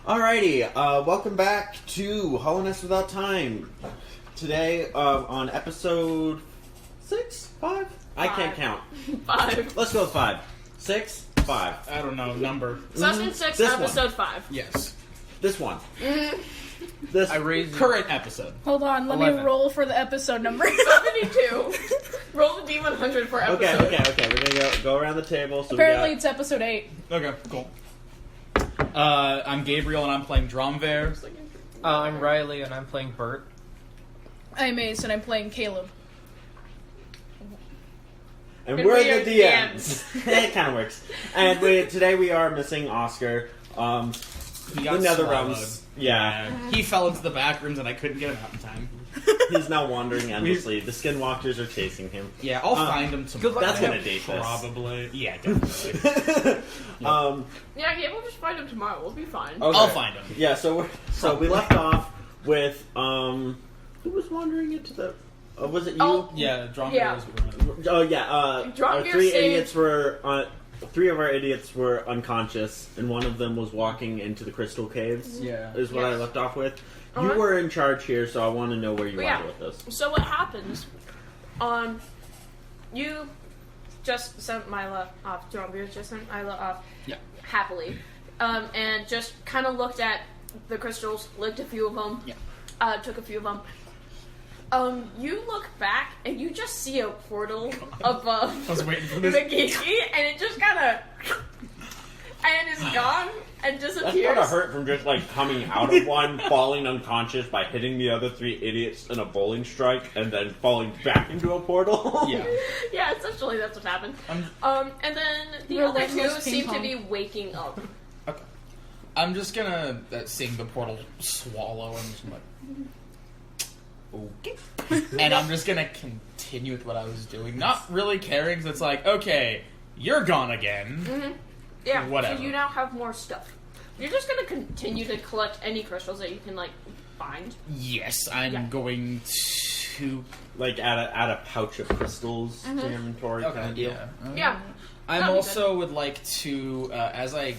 Alrighty, welcome back to Hollowness Without Time. Today, on episode 6? 5? I can't count. 5. Let's go with 5. 6? 5. I don't know, number. Session 6, This episode one. 5. Yes. This one. This I raised current episode. Hold on, let 11. me roll for the episode number. 72. Roll the D100 for episode. Okay. We're gonna go around the table. So Apparently we it's episode 8. Okay, cool. I'm Gabriel and I'm playing Dromvair. I'm Riley and I'm playing Bert. I'm Ace and I'm playing Caleb. and And we're we are the DMs. It kind of works. And today we are missing Oscar. He got The Nether swallowed. Realms. Yeah. He fell into the back rooms and I couldn't get him out in time. He's now wandering endlessly. The Skinwalkers are chasing him. Yeah, I'll find him tomorrow. That's gonna date this. Probably. Yeah, definitely. Yeah, Gabe, we'll just find him tomorrow. We'll be fine. Okay. I'll find him. Yeah, so we left off with who was wandering into the was it you? Oh. Yeah, Dromvair Yeah. was Oh yeah, our Dromvair three saved- idiots were three of our idiots were unconscious, and one of them was walking into the crystal caves. Yeah. Is what I Yes. left off with. Uh-huh. You were in charge here, so I want to know where you Yeah. are with this. So what happens, you just sent Mila off, Drombeer just sent Mila off Yeah. happily, and just kind of looked at the crystals, licked a few of them, Yeah. took a few of them. You look back and you just see a portal above I was waiting for the this. Geeky, and it just kind of and it's gone and That's disappears. gotta hurt from just like coming out of one, falling unconscious by hitting the other three idiots in a bowling strike, and then falling back into a portal. Yeah. Yeah, essentially that's what happened. And then the Relentless other two ping seem to pong. be waking up. Okay. I'm just gonna sing the portal swallow and just like, okay. And I'm just gonna continue with what I was doing, not really caring, because it's like, okay, you're gone again. Mm-hmm. Yeah, Whatever. so you now have more stuff. You're just gonna continue to collect any crystals that you can, like, find. Yes, I'm going to. Like add a pouch of crystals to your inventory kind of deal. Yeah. Yeah. I'm That'd be also would like to, as I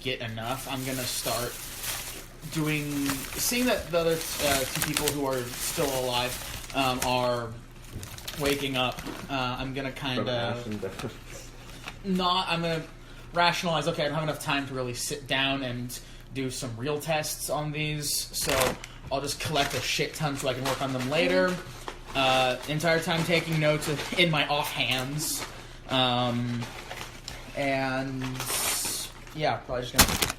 get enough, I'm gonna start seeing that the other two people who are still alive are waking up. I'm gonna kind From of ash and death. I'm gonna rationalize. Okay, I don't have enough time to really sit down and do some real tests on these, so I'll just collect a shit ton so I can work on them later. Entire time taking notes in my offhands. And yeah, probably just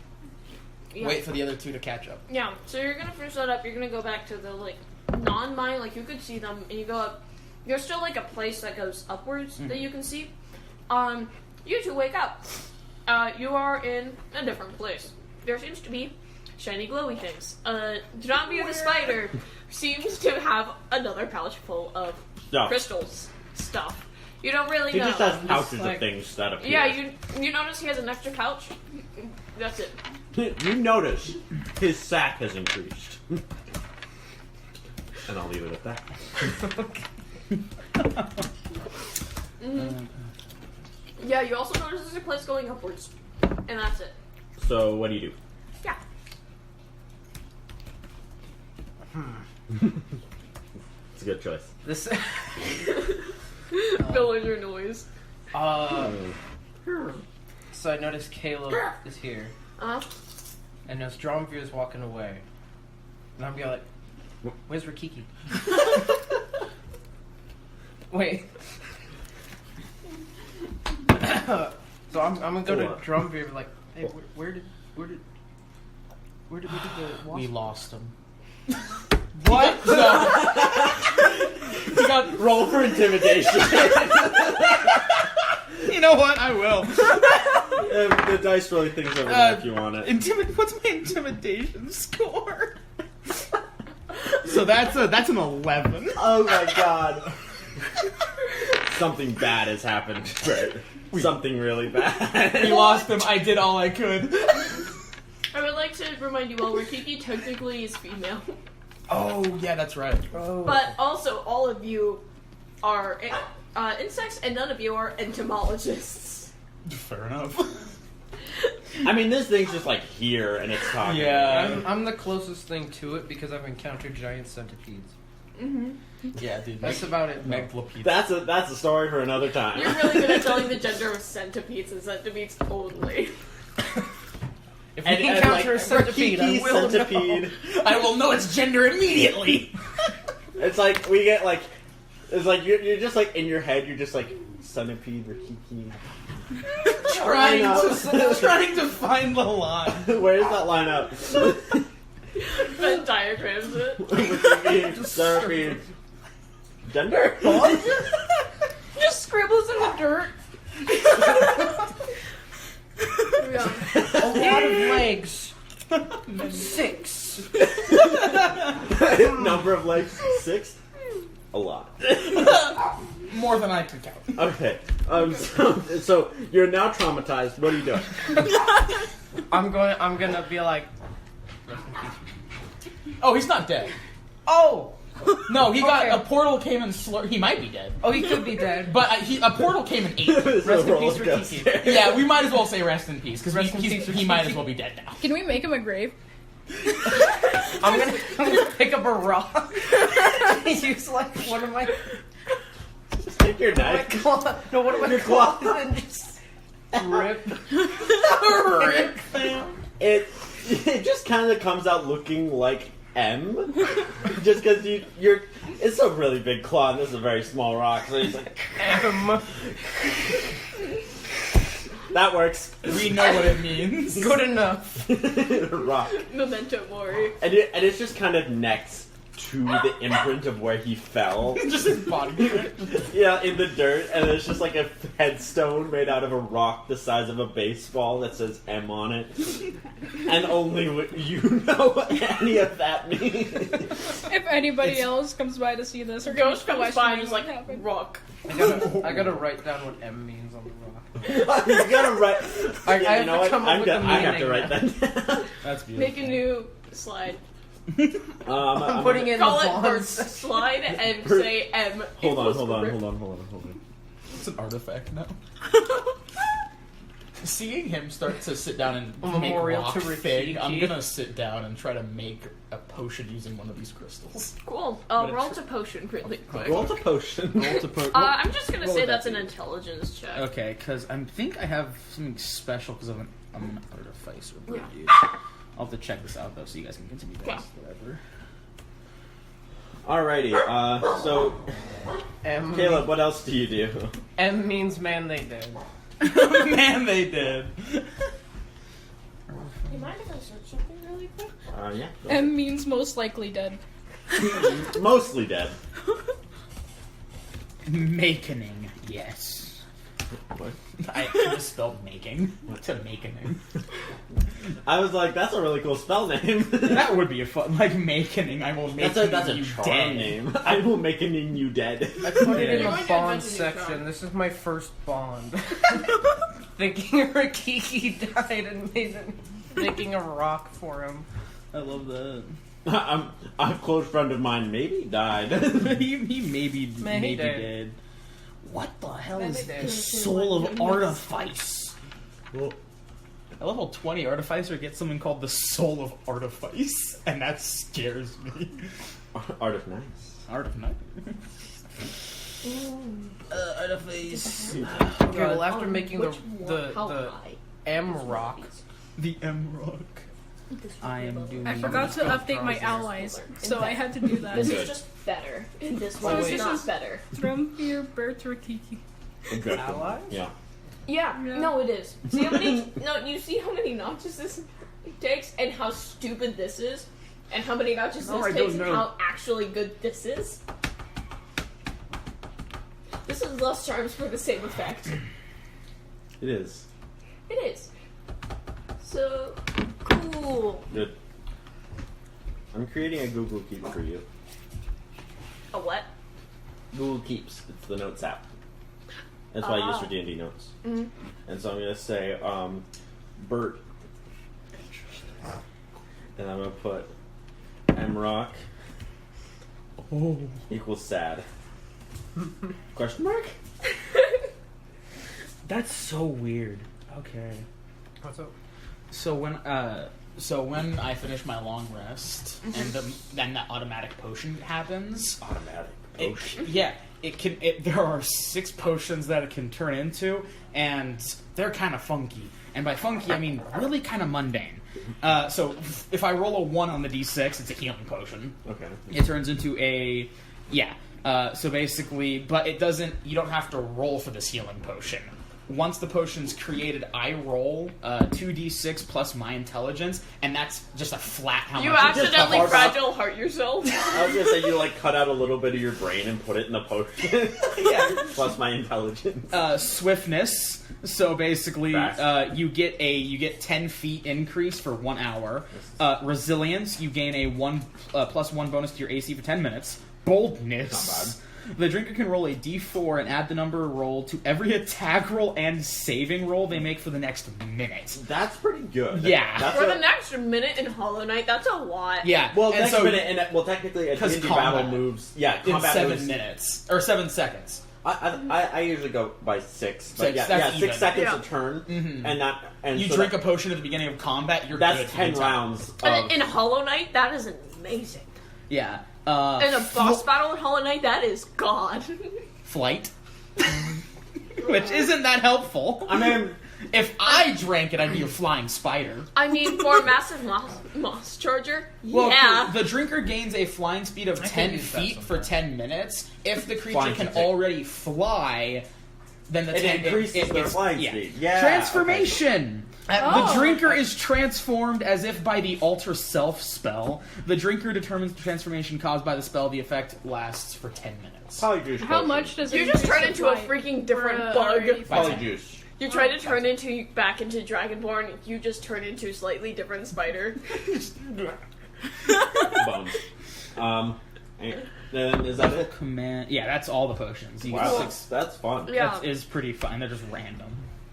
gonna wait for the other two to catch up. Yeah, so you're gonna finish that up. You're gonna go back to the, like, non-mine. Like, you could see them, and you go up. There's still, like, a place that goes upwards that you can see. You two wake up. You are in a different place. There seems to be shiny glowy things. Zombie the spider seems to have another pouch full of crystals stuff. You don't really He know. just has pouches Like- of things that appear. Yeah, you notice he has an extra pouch. That's it. You notice his sack has increased. And I'll leave it at that. Yeah, you also notice there's a place going upwards. And that's it. So what do you do? Yeah. It's a good choice. This Villager noise. so I noticed Caleb is here. And notice Dromveer is walking away. And I'm gonna like, where's Rikiki? Wait. So I'm gonna go to Dromveer and be like, hey, where did the We lost him. What? You got Roll for intimidation. You know what? I will. The dice really things over there if you want it. What's my intimidation score? So that's an 11. Oh my god. Something bad has happened. Right. Something really bad. We lost him. I did all I could. I would like to remind you all, Rikiki technically is female. Oh yeah, that's right. Oh. But also, all of you are insects, and none of you are entomologists. Fair enough. I mean, this thing's just like here and it's talking. Yeah. I'm the closest thing to it because I've encountered giant centipedes. Mm-hmm. Yeah, dude. That's about it. Megalopedes. That's a story for another time. You're really good at telling the gender of centipedes and centipedes only. If we encounter a centipede, I will centipede. know. I will know its gender immediately. It's like we get like, it's like you're just like in your head. You're just like centipede, Rikiki. trying to find the line. Where does that line up? Venn diagrams it. Rikiki, centipede, gender. Just scribbles in the dirt. Yeah. A lot of legs. 6. Number of legs 6. A lot. More than I can count. Okay. So you're now traumatized. What are you doing? I'm gonna be like. Rest in peace. Oh, he's not dead. Oh. No, he got Okay. a portal came and he might be dead. Oh, he could be dead. But a portal came and ate him. This is a Rest in roller peace, coaster. Rikiki. Yeah, we might as well say rest in peace because Rest in peace, he might as well be dead now. Can we make him a grave? I'm gonna pick up a rock. Use like one of my Just take your knife. claws. No, one of my Your claw. claws and just rip. Rip. It just kind of comes out looking like M, just because you're. It's a really big claw, and this is a very small rock. So it's like that works. We know what it means. Good enough. Rock, Memento mori. and it's just kind of next to the imprint of where he fell. Just his body. Yeah, in the dirt, and it's just like a headstone made out of a rock the size of a baseball that says M on it. And only you know what any of that means. If anybody else comes by to see this or Ghost comes by and questioning is what like, happened. rock. I gotta write down what M means on the rock. You gotta write. I Yeah, have you know to what? come up with the I have to meaning write that down. That's beautiful. Make a new slide. I'm putting in Call the it bonds. Bert's slide and say M. Hold on, equals hold on, Bert. hold on, hold on, hold on. It's an artifact now. Seeing him start to sit down and A make memorial rock to thing, I'm Rikiki. gonna sit down and try to make a potion using one of these crystals. Cool. Gonna Roll to potion really quick. Roll to potion. I'm just gonna What say would that's that an be? intelligence check. Okay, because I think I have something special because I'm an artificer. Yeah. Dude. I'll have to check this out though, so you guys can continue this. Yeah. Whatever. Alrighty, so M. Caleb, what else do you do? M means man they dead. Man, they did. You mind if I search something really quick? Yeah. go M means most likely dead. ahead. Mostly dead. Makening, yes. What? I misspelled making to makening. I was like, that's a really cool spell name. That would be a fun, like makening. I will make that's a you charm dead. name. I will make a name you dead. I put it in You're the going to bond invent a new section. charm. This is my first bond. Thinking Rikiki died and making a rock for him. I love that. A close friend of mine maybe died. he maybe Maybe dead. did. What the hell Maybe is dead. this soul of artifice? Well, at level 20, Artificer gets something called the Soul of Artifice, and that scares me. Art of Nice. Art of Night. Artifice. Okay, well after Oh, making which the one? How the high? M rock, The M Rock. I am doing. I forgot to update my allies, so I had to do that. This Good. is just better. And this Wait, one wait. is not better. From your birth Rikiki. Okay. allies. Yeah. Yeah, Yeah. no, it is. See how many? No, you see how many notches this takes, and how stupid this is, and how many notches No, this I takes, don't and know. how actually good this is. This is less charms for the same effect. It is. It is. So cool. Good. I'm creating a Google Keep for you. A what? Google Keeps. It's the notes app. That's what I use for Oh. D&D notes. Mhm. And so I'm going to say, Bert. And I'm going to put M-Rock Oh. equals sad. Question mark? That's so weird. Okay. What's up? So when I finish my long rest and then that automatic potion happens. Automatic It, potion. yeah, there are 6 potions that it can turn into, and they're kind of funky. And by funky, I mean really kind of mundane. So if I roll a 1 on the d6, it's a healing potion. Okay. It turns into a so basically, but it doesn't. You don't have to roll for this healing potion. Once the potion's created, I roll 2d6 plus my intelligence, and that's just a flat how You much. accidentally Just a fragile heart yourself. I was gonna say you like cut out a little bit of your brain and put it in the potion. Yeah. Plus my intelligence. Swiftness. So basically, Fast. you get 10 feet increase for 1 hour. Resilience, you gain a +1 bonus to your AC for 10 minutes. Boldness. Not The drinker can roll a d4 and add the number rolled to every attack roll and saving roll they make for the next minute. That's pretty good. Yeah. That's For the next minute in Hollow Knight, that's a lot. Yeah. Well, and next so minute, and technically, a 'cause D&D combat. battle moves. Yeah, in combat 7 moves. minutes or 7 seconds. I usually go by 6. But 6, yeah, that's 6 even. seconds Yeah. a turn, Mhm. and You so drink a potion at the beginning of combat, you're that's good. 10 for the time. rounds. And Of, in Hollow Knight, that is amazing. Yeah. In a boss battle in Hollow Knight, that is God. Flight. Which isn't that helpful. I mean, If I drank it, I'd be a flying spider. I mean, for a massive moss charger, Well, yeah. the drinker gains a flying speed of I can 10 use that feet for sometime. 10 minutes. If the creature Flying can can take- already fly, then the it 10 increases their it's- flying yeah. speed. Yeah. Transformation! Oh. The drinker is transformed as if by the Alter Self spell. The drinker determines the transformation caused by the spell. The effect lasts for 10 minutes. Polyjuice. How potion. much does it You just increase turn into a the freaking flight different for, bug. already- Polyjuice. You try to turn back into Dragonborn, you just turn into a slightly different spider. Bones. And then is that it? Command. Yeah, that's all the potions. You Wow, get 6. that's fun. Yeah. That is pretty fun. They're just random.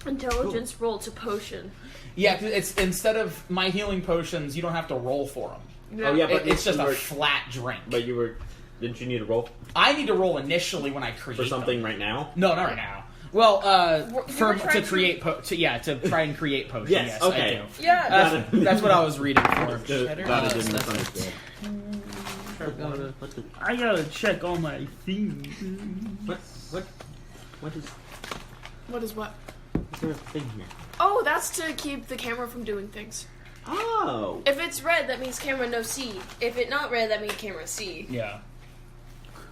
Intelligence roll to potion. Yeah, 'cause it's instead of my healing potions, you don't have to roll for them. Oh yeah, but It's just you a were- flat drink. But you were. Didn't you need to roll I need to roll initially when I create for something them. right now? No, not right now. Well, You were to trying to- create to try and create potions. Yes, Yes, okay. I do. Yeah. That's what I was reading for. Glad I didn't misunderstand. I gotta check all my things. What is What is what? there a thing here? Oh, that's to keep the camera from doing things. Oh. If it's red, that means camera no see. If it's not red, that means camera see. Yeah.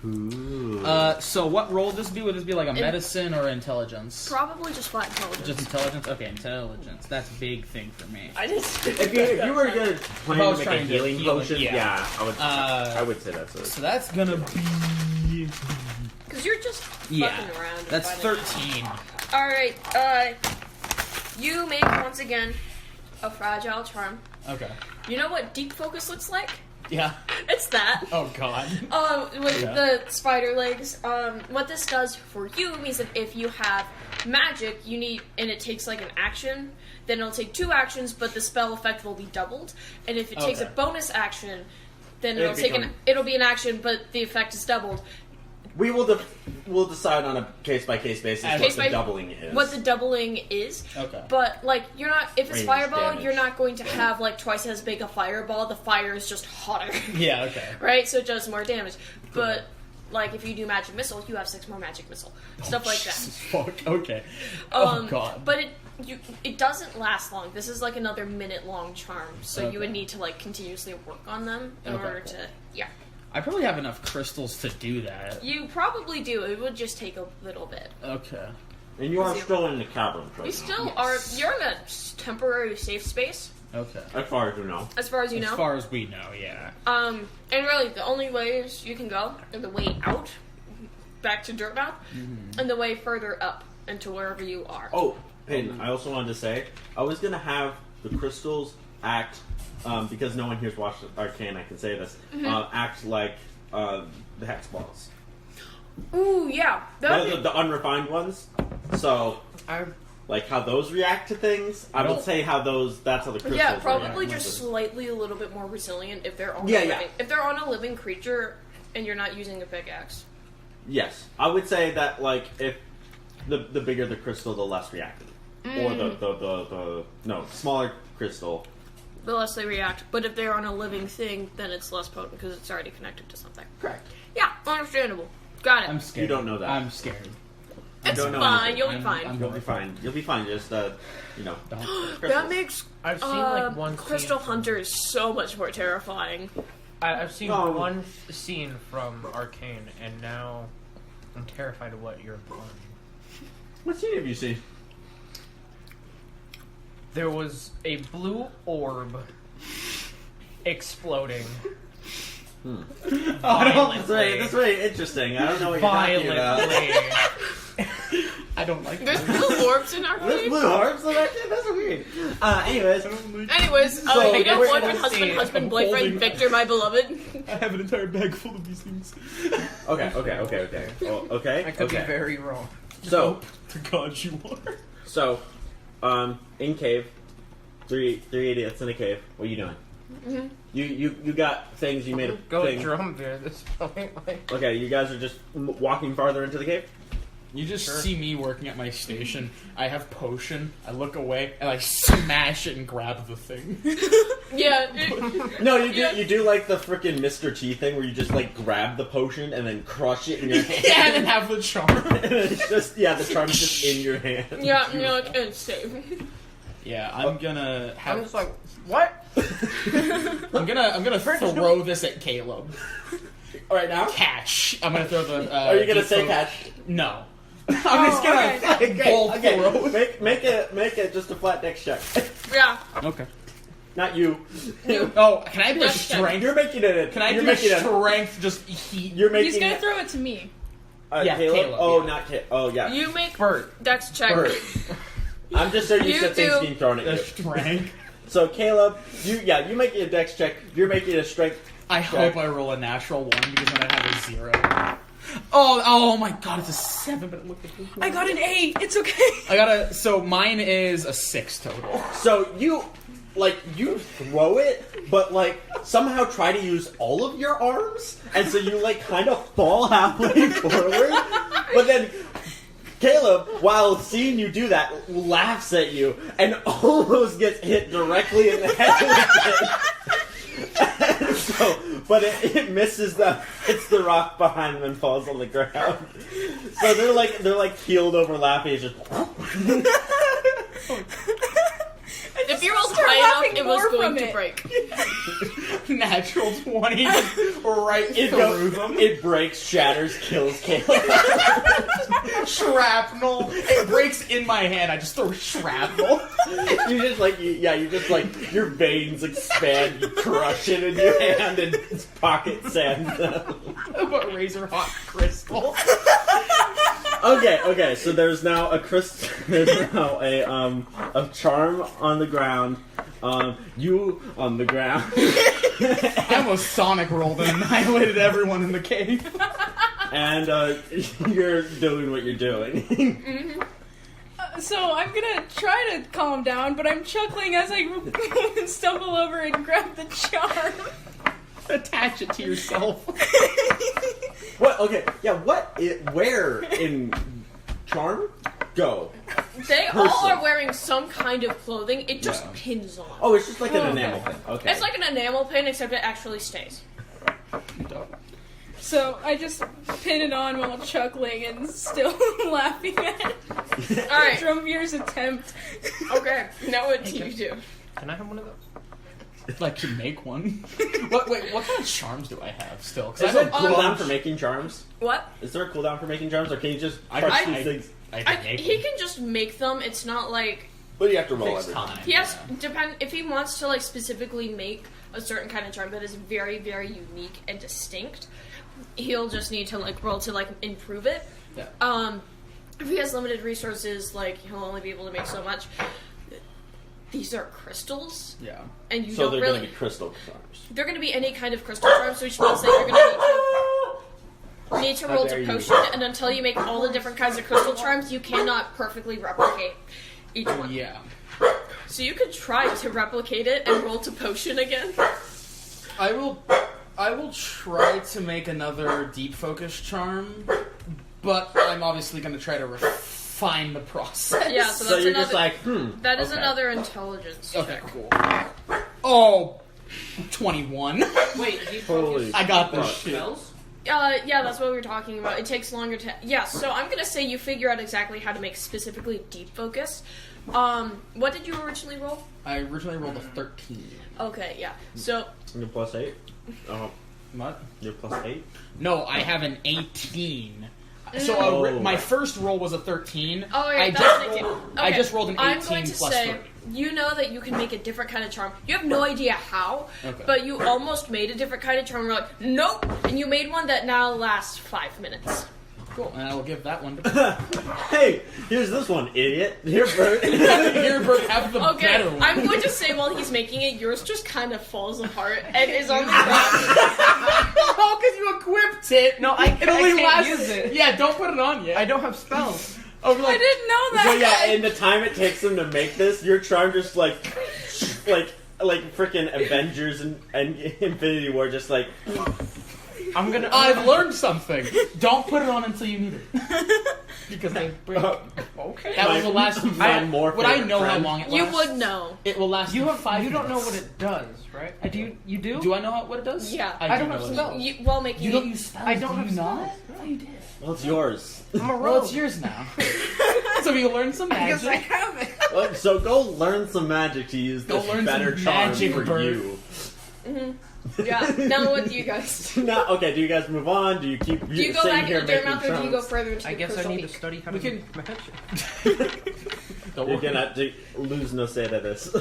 Cool. So what role would this be? Would this be like a medicine or intelligence? Probably just flat intelligence. Just intelligence? Okay, intelligence. That's a big thing for me. I just. if you were gonna plan I to was make a trying to healing heal it, potion, yeah. yeah, I would say that's it. So that's gonna be... Because you're just Yeah, fucking around. and that's finding 13. out. Alright, you make once again a fragile charm. Okay. You know what deep focus looks like? Yeah. It's that. Oh god. With Yeah. the spider legs. What this does for you means that if you have magic, you need, and it takes like an action, then it'll take 2 actions, but the spell effect will be doubled. And if it takes a Okay. bonus action, then It'll it'll be an action, but the effect is doubled. We'll decide on a case by case basis what Case the by- doubling is. What the doubling is. Okay. But like you're not, if it's Range fireball, damage. you're not going to have like twice as big a fireball. The fire is just hotter. Yeah, okay. Right? So it does more damage. But like if you do magic missile, you have 6 more magic missile. Stuff like that. Jesus, fuck. Okay. Oh god. But it doesn't last long. This is like another minute long charm. So Okay. you would need to like continuously work on them in Okay, order cool. to I probably have enough crystals to do that. You probably do. It would just take a little bit. Okay. And you are still in the cavern right You now. still Yes. are. You're in a temporary safe space, Okay. As far as you know. as far as you As know. far as we know, yeah. And really, the only ways you can go are the way out, back to Dirtmouth, and the way further up into wherever you are. Oh, and I also wanted to say, I was going to have the crystals act, because no one here's watched Arcane, I can say this, act like the hex balls. Ooh, yeah. The unrefined ones. So, like how those react to things, I would don't- say that's how the crystals Yeah, probably react. just slightly a little bit more resilient if they're on Yeah, a yeah. living, if they're on a living creature and you're not using a pickaxe. Yes. I would say that, like, if the bigger the crystal, the less reactive. or the smaller crystal, the less they react. But if they're on a living thing, then it's less potent because it's already connected to something. correct. Yeah, understandable. Got it. I'm scared. You don't know that. I'm scared. It's don't know fine. anything. You'll be fine. I'm You'll be fine. You'll be fine. Just that crystals. makes I've seen like one Crystal scene Hunters so much more terrifying. I've seen Oh. one scene from Arcane, and now I'm terrified of what you're implying. What scene have you seen? There was a blue orb exploding. That's very interesting. I don't know what you're talking about. Violently. I don't like There's that. blue orbs in There's Arcane? blue orbs in that shit? That's weird. Anyways, Anyways, So, you know we're boyfriend, gonna see. husband, I'm boyfriend, holding- Victor, my beloved. I have an entire bag full of these things. okay. I could be very wrong. So, To God, you are. So, in cave, three idiots in a cave. What are you doing? Mhm. You got things. You made a Go thing. drum beer at this point. Like, Okay, you guys are just walking farther into the cave. You just Sure. see me working at my station. I have potion. I look away and I smash it and grab the thing. Yeah. No, you do. Yeah. You do like the freaking Mr. T thing where you just like grab the potion and then crush it in your hand. Yeah, and then have the charm. And it's just the charm's just in your hand. Yeah, and you're like, it's safe. Yeah, I'm gonna have. I'm just like, what? I'm gonna throw this at Caleb. All right now. Catch. I'm gonna throw the. Are you gonna say deep catch? No. I'm just gonna Okay, bolt okay. throw. Make it just a flat dex check. Yeah. Okay. Not you. Oh, can I do Dex check. strength? You're making it. Can I you're do making strength? Just heat. You're making He's gonna it. throw it to me. Yeah, Caleb? Caleb, Oh, yeah. not Caleb. Oh, yeah. You make Bert. dex check. Bert. I'm just so you You said things do- being thrown at you. Strength. So Caleb, you make a dex check. You're making a strength. I hope I roll a natural 1 because then I have a 0. Oh my god, it's a 7, but look at this. I got an 8. It's okay. I got a. So mine is a 6 total. So you throw it, but somehow try to use all of your arms, and so you kind of fall halfway forward. But then Caleb, while seeing you do that, laughs at you and almost gets hit directly in the head with it. So, but it misses them, hits the rock behind them and falls on the ground. So they're keeled over laughing. It's just If you rolled Start high enough, laughing it was more going from to it. break. Natural 20 right through them. it breaks, shatters, kills Caleb. Shrapnel. It breaks in my hand. I just throw shrapnel. You just your veins expand, you crush it in your hand and its pocket sands them. But razor hot crystal. Okay, so there's now a crystal. There's now a charm on the ground. You on the ground. I almost Sonic rolled and annihilated everyone in the cave. And you're doing what you're doing. So I'm gonna try to calm down, but I'm chuckling as I stumble over and grab the charm. Attach it to yourself. What? Okay, yeah. Where in charm? Go. They all Person. are wearing some kind of clothing. It just Yeah. pins on. Oh, it's just like an enamel thing. Okay. It's like an enamel pin, except it actually stays. So I just pin it on while chuckling and still laughing at Alright. Drumbeer's attempt. Okay, now what do you do? Can I have one of those? If I could make one. What kind of charms do I have still? 'Cause Is I there a have a cooldown bunch. for making charms? What? Is there a cooldown for making charms, or can you just I crush can- these things? I can make He one. can just make them. It's not like But you have to roll Fixed every time. he has yeah. depend if he wants to specifically make a certain kind of charm that is very, very unique and distinct. He'll just need to roll to improve it. Yeah. If he has limited resources, he'll only be able to make so much. These are crystals, Yeah. and you So don't they're really. going to be crystal charms. They're going to be any kind of crystal charms, which means that you're going to need to How roll dare to you. potion, and until you make all the different kinds of crystal charms, you cannot perfectly replicate each one. Yeah. So you could try to replicate it and roll to potion again. I will try to make another deep focus charm, but I'm obviously going to try to define the process. Yeah, so So that's you're another. just like, That is okay. another intelligence. Okay, check. cool. Oh, 21. Wait, do you Holy I got this fuck. shit. spells? Yeah, that's what we were talking about. It takes longer to. Yeah, so I'm gonna say you figure out exactly how to make specifically deep focus. What did you originally roll? I originally rolled a 13. Okay, yeah. So You're +8? Oh, What? you're +8? No, I have an 18. So Oh. my first roll was a 13. Oh, yeah, I that's just an 18. rolled, Okay. I just rolled an 18 I'm going to plus say 3. you know that you can make a different kind of charm. You have no idea how, Okay. but you almost made a different kind of charm. You're like, nope, and you made one that now lasts 5 minutes. Cool, and I will give that one to Hey, here's this one, idiot. Here, Bert. Here, Bert, have the Okay, better one. I'm going to say while he's making it, yours just kind of falls apart and is on the ground. Oh, because you equipped it. No, I It only can't lasts. use it. Yeah, don't put it on yet. I don't have spells. Oh, I like, didn't know that. So yeah, in the time it takes them to make this, your charm just like freaking Avengers and Infinity War, just like I'm gonna. I've learned something. Don't put it on until you need it. Because they break. Okay. That will last you. my more Would I favorite know how friend. long it lasts? You would know. It will last You you have 5 You don't know minutes. what it does, right? Do you? You do? Do I know what it does? Yeah. I do don't know have what it spells. does. You, while making You it, don't use spells. I don't do have you not? spells. No, you did. well, it's yours. I'm a rogue. Well, it's yours now. So you learn some Because I magic. have it. Well, so go learn some magic to use Go this learn better some charm magic, for Bert. you. yeah. Now what do you guys do? Now, okay, do you guys move on? Do you keep Do you go sitting back here into the making mouth or do you go charms? further into I the guess I crystal need to peak? study how We to can- magic. Don't You're worry. gonna have to lose no say to this.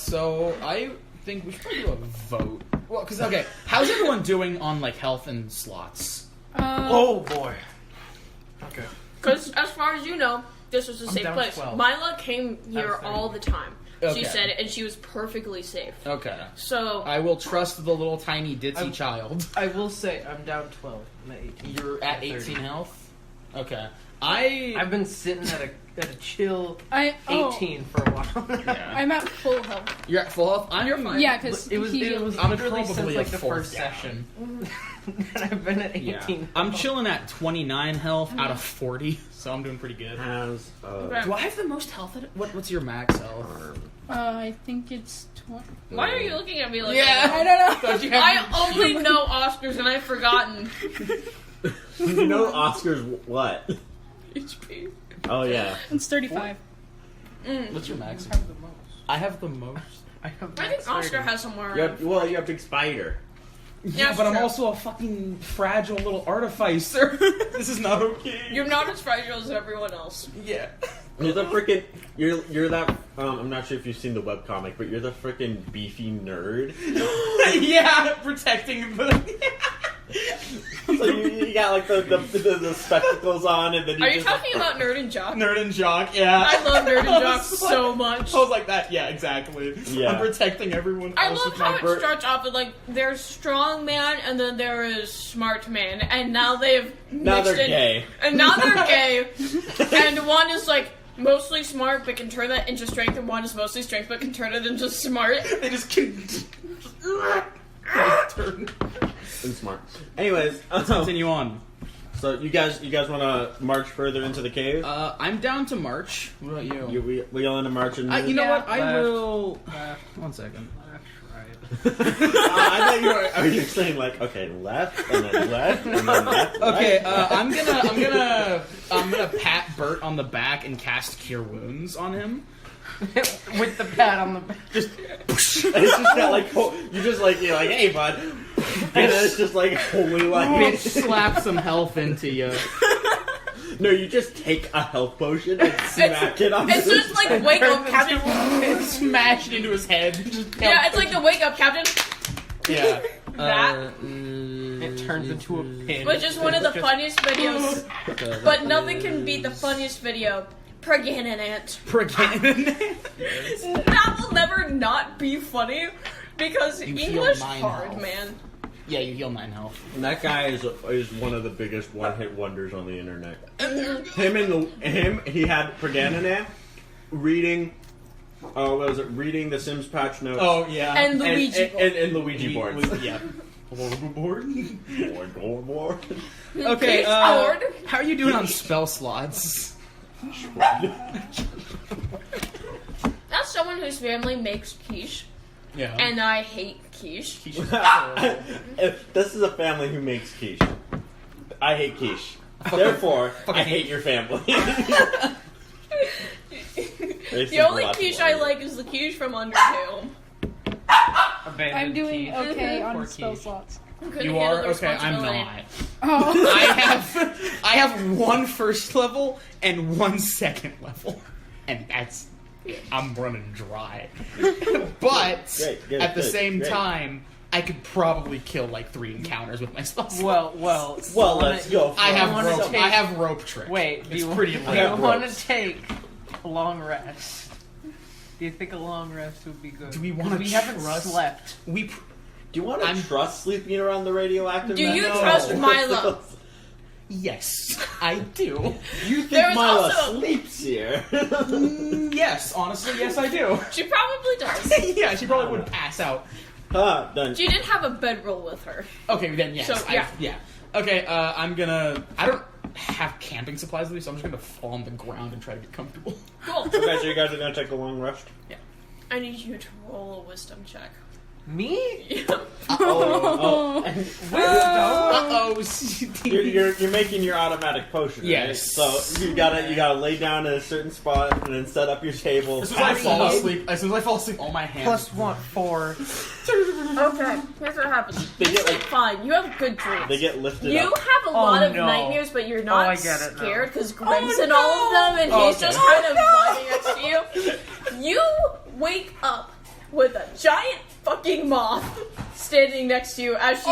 So I think we should probably do a vote. Well, because okay, how's everyone doing on like health and slots? Oh boy. Okay. Because as far as you know, this was a I'm safe down place. 12. Mila came Out here of 30. all the time. Okay. She said it, and she was perfectly safe. Okay, So I will trust the little tiny ditzy I'm- child. I will say I'm down 12. I'm at 18. You're at 30. 18 health. Okay, I've I've been sitting at a chill Oh, 18 for a while. yeah. I'm at full health. You're at full health. I'm fine. Yeah, because It was I'm literally probably since a like the fourth first down. session. And I've been at 18. Yeah. I'm chilling at 29 health out of 40, so I'm doing pretty good. How's Okay. Do I have the most health? What's your max health? I think it's 20. why are you looking at me like Yeah. that? I don't know. Don't you have I only know Oscars, and I've forgotten. you know Oscar's what? HP. Oh yeah. It's 35. What's your max? I have the most. I have the most. I have I think Oscar has somewhere. You're a big spider. Yeah, That's but I'm true. also a fucking fragile little artificer. This is not okay. You're not as fragile as everyone else. Yeah. You're the freaking. You're that. I'm not sure if you've seen the webcomic, but you're the freaking beefy nerd. Yeah, protecting the. So you got like the spectacles on, and then Are you just, talking about Nerd and Jock? Nerd and Jock, yeah. I love Nerd and I Jock was so much. I was like that, yeah, exactly. Yeah. I'm protecting everyone I else love with how my it bird. starts off with like there's strong man and then there is smart man, and now they've Now mixed they're in, gay. and now they're gay, and one is like mostly smart but can turn that into strength, and one is mostly strength but can turn it into smart. They just can. Turn. And smart. Anyways, Continue on. so you guys want to march further into the cave? I'm down to march. What about you? We all in to march and You know Yeah. what? I Left. will. 1 second. I thought you were. Are you saying like okay, left and then left and then left? Okay, right? I'm gonna pat Bert on the back and cast Cure Wounds on him. With the pat on the back. And it's just got like you just like you're like hey bud, and then it's just like holy like Bitch, slap some health into you. no, you just take a health potion and smack it on. It's just like wake up, Captain. Smash it into his head. Yeah, it's like the wake up, Captain. Yeah. That. It turns into a pin. Which is one of the Just- funniest videos, but nothing can beat the funniest video. Pregnant. That will never not be funny because You heal English 9 hard, health. man. Yeah, you heal 9 health. That guy is one of the biggest one-hit wonders on the internet. He had Preganina reading. What was it? Reading the Sims patch notes. Oh yeah. And Luigi. and Luigi boards. Yeah. Board. Okay. Peace, Lord. How are you doing on spell slots? That's someone whose family makes quiche, Yeah. and I hate quiche. If this is a family who makes quiche. I hate quiche. Therefore, I hate your family. The only quiche I like is the quiche from Undertale. I'm doing okay Poor on spell Quiche. slots. Couldn't You handle are the okay. I'm responsibility. not. Oh. I have one first level and one second level, and that's I'm running dry. But Good, at the good, same great. time, I could probably kill like 3 encounters with my spells. Well, Let's go. I have wanna rope. take- I have rope trick. Wait, it's pretty do late. you want to ropes. take a long rest? Do you think a long rest would be good? Do we 'Cause wanna We haven't trust- slept. We Do you want to trust sleeping around the radioactive? Do you method? trust No. Milo? yes, I do. You There think was Mila also- sleeps here? Yes, honestly, yes, I do. She probably does. Yeah, she probably would pass out. Done. She did have a bedroll with her. Okay, then yes. So, yeah. Yeah. Okay, I'm gonna. I don't have camping supplies with me, so I'm just gonna fall on the ground and try to get comfortable. Cool. Okay, so you guys are gonna take a long rest. I need you to roll a wisdom check. Me? Yeah. Oh, Uh-oh. you're making your automatic potion. Right? Yes. So you gotta lay down in a certain spot and then set up your table. As soon as I fall asleep, all my hands. Plus 1, 4. Okay, here's what happens. They You get, sleep like- fine. You have good dreams. They get lifted You up. have a lot of no. nightmares, but you're not I get it now. scared because Grim's in all of them, and he's just kind of vibing next to you. You wake up with a giant fucking moth standing next to you as she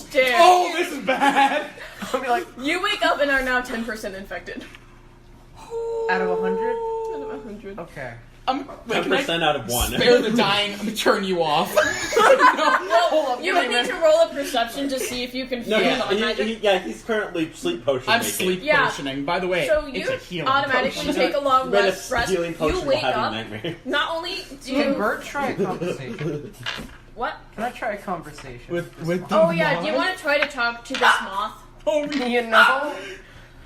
stares. Oh, this is bad. I'll be like, You wake up and are now 10% infected. out of 100? Out of 100. Okay. Wait, can I 10% out of 1. spare the dying? I'm gonna turn you off. Well, you would need to roll a perception to see if you can feel No, it on magic. he's currently sleep potion I'm making. sleep Yeah. potioning. By the way, So it's you a healing automatically potion. take a long Made a rest. healing potion You while wake having up. nightmares. Not only do Can you... Bert try a conversation? What? Can I try a conversation? With Oh yeah, do you want to try to talk to this moth? You know?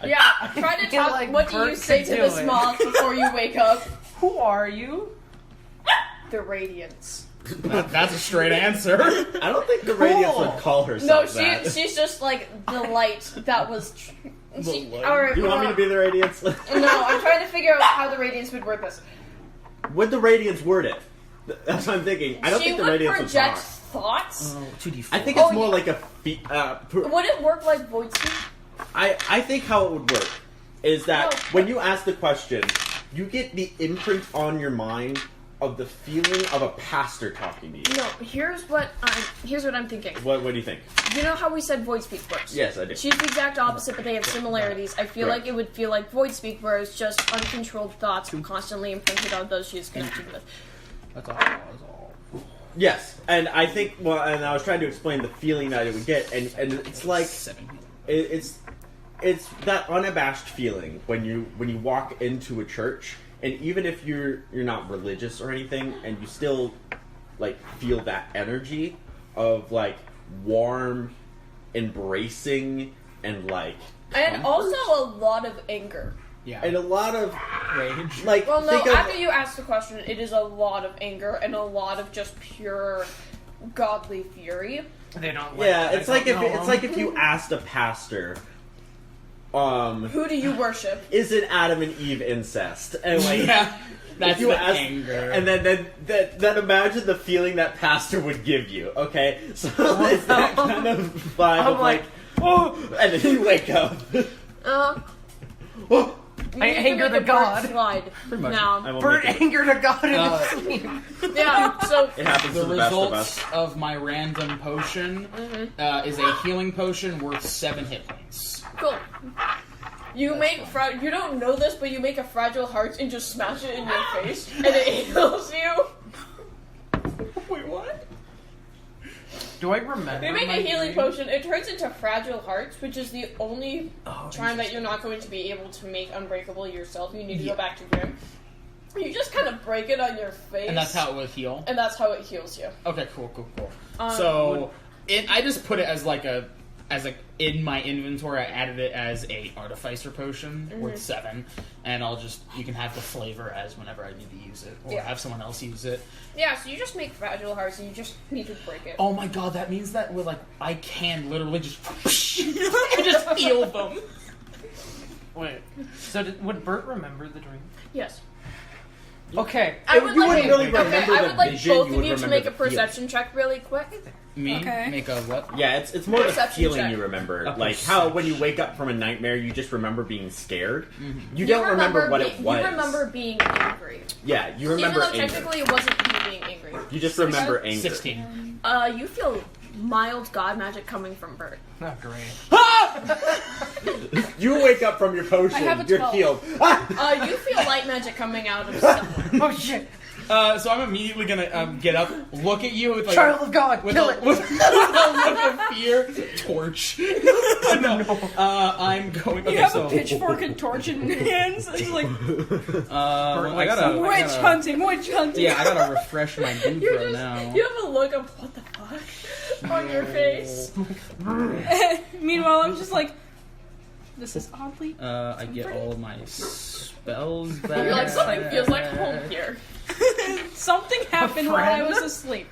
Yeah, try to feel talk. like What do you Bert say could to do this it. moth before you wake up? Who are you? The Radiance. That's a straight answer. I don't think the Radiance Cool. would call No, herself that. she's just like the light that was. light. Alright, Do you want me to be the Radiance? No, I'm trying to figure out how the Radiance would word this. Would the Radiance word it? That's what I'm thinking. I don't She think the would Radiance would project talk. thoughts. 2d4. I think it's Oh, more yeah. like a Would it work like voice speak? I think how it would work is that No. when you ask the question, you get the imprint on your mind of the feeling of a pastor talking to you. No, here's what I'm thinking. What do you think? You know how we said void speak works? Yes, I do. She's the exact opposite, but they have similarities. I feel Right. like it would feel like void speak, where it's just uncontrolled thoughts constantly imprinted on those she's connected with. That's all. Yes, and I think and I was trying to explain the feeling that it would get, and it's like 7. it's that unabashed feeling when you walk into a church, and even if you're not religious or anything, and you still like feel that energy of like warm, embracing, and like And comfort. also a lot of anger. Yeah. and a lot of Rage. like Well, no, think of, after you ask the question, it is a lot of anger and a lot of just pure godly fury. They don't. yeah, it's like if if you asked a pastor, Who do you worship? is it Adam and Eve incest? And like Yeah. That's you the ask- anger. And then imagine the feeling that pastor would give you, okay? So it's that kind of vibe I'm of like, oh, and then you wake up. Oh, you I need to anger make the a bird god. slide. Pretty much. I Now, will Bert make it. angered a god in Uh, his sleep. yeah. So It happens The to the best of results us. of my random potion is a healing potion worth 7 hit points. cool. You make you don't know this, but you make a fragile heart and just smash it in your face, and it heals you. Wait, what? Do I remember? You make my a healing dream? potion. It turns into fragile hearts, which is the only charm that you're not going to be able to make unbreakable yourself. You need to go back to Grim. You just kind of break it on your face, And that's how it would heal? and that's how it heals you. Okay, cool. Um, So, I just put it as like a in my inventory, I added it as a artificer potion worth 7, and you can have the flavor as whenever I need to use it, or have someone else use it. Yeah, so you just make fragile hearts, and you just need to break it. Oh my god, that means that I can literally just I just heal them. Wait. So would Bert remember the dream? Yes. Okay. I would like really remember I would like vision, both you of would you to remember make a the feeling. perception check really quick. Me? Okay. Make a what? Yeah, it's more the Perception feeling check. you remember. A Like how when you wake up from a nightmare, you just remember being scared. You don't remember what it was. You remember being angry. Yeah, you remember Even though anger. technically it wasn't you being angry. You just remember anger. 16. You feel mild god magic coming from Bert. Not great. You wake up from your potion, I have a you're 12. healed. You feel light magic coming out of someone. Oh shit! So I'm immediately gonna get up, look at you with Child of God, with kill a, it! with a look of fear. Torch. No. I'm going. You Okay, have so a pitchfork and torch in your hands. It's like I gotta. witch hunting, witch hunting. Yeah, I gotta refresh my goop You're right just, now. You have a look of what the fuck on your face. Meanwhile, I'm just like, this is oddly. I get all of my spells back. You're like, something feels like home here. Something happened while I was asleep.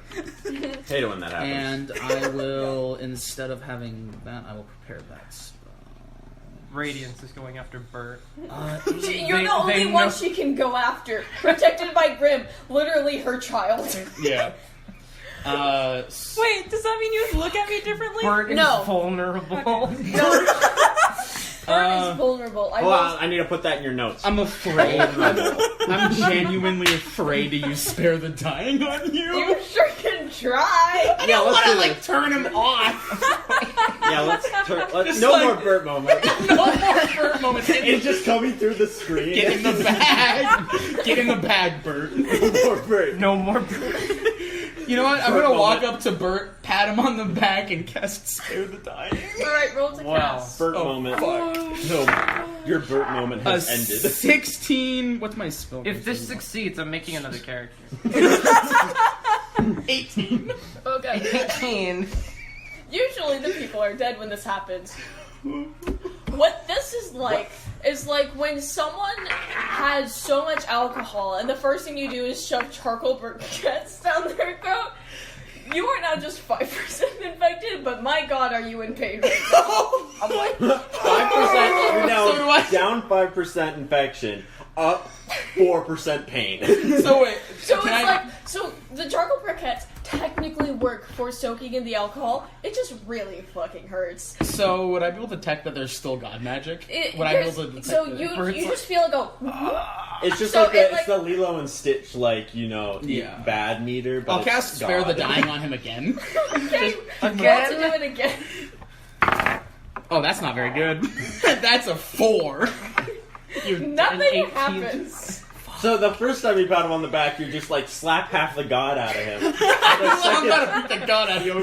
Hate it when that happens. And I will, instead of having that, I will prepare that spell. Radiance is going after Bert. You're the only one she can go after. Protected by Grim, literally her child. Yeah. Wait, does that mean you look at me differently? Bert is No. vulnerable. Bert is vulnerable. Hold on, I need to put that in your notes. I'm afraid. I'm genuinely afraid to use Spare the Dying on you. You sure can try. Yeah, let's do Like, this. turn him off. Yeah, let's Just no like- more Burt moment. No more Bert moments. It's just coming through the screen. Get in the bag. Get in the bag, Bert. No more Burt. No more Bert. You know what? I'm Bert gonna walk moment. up to Bert, pat him on the back, and cast Spare the Dying. Alright, roll to Wow. cast. Burt Oh, moment. fuck. No, your Burt moment has ended. 16. What's my spell? If this succeeds, I'm making another character. 18. Okay. 18. Usually the people are dead when this happens. What this is like when someone has so much alcohol and the first thing you do is shove charcoal briquettes down their throat. You are now just 5% infected, but my god, are you in pain right now? I'm like, 5%. You're now So do I. down 5% infection, up 4% pain. So wait. So can it's I- like, so the charcoal briquettes technically work for soaking in the alcohol. It just really fucking hurts. So would I be able to detect that there's still god magic? Would I be able to detect so that? you just feel it go. It's just So like, it, it's the Lilo and Stitch, Yeah. bad meter. But I'll it's cast Spare the God. Dying on him again. Okay, again? to do it again. Oh, that's not very good. That's a 4. Nothing 18. happens. So the first time you pat him on the back, you just like slap half the god out of him. And I'm gonna beat the god out of you.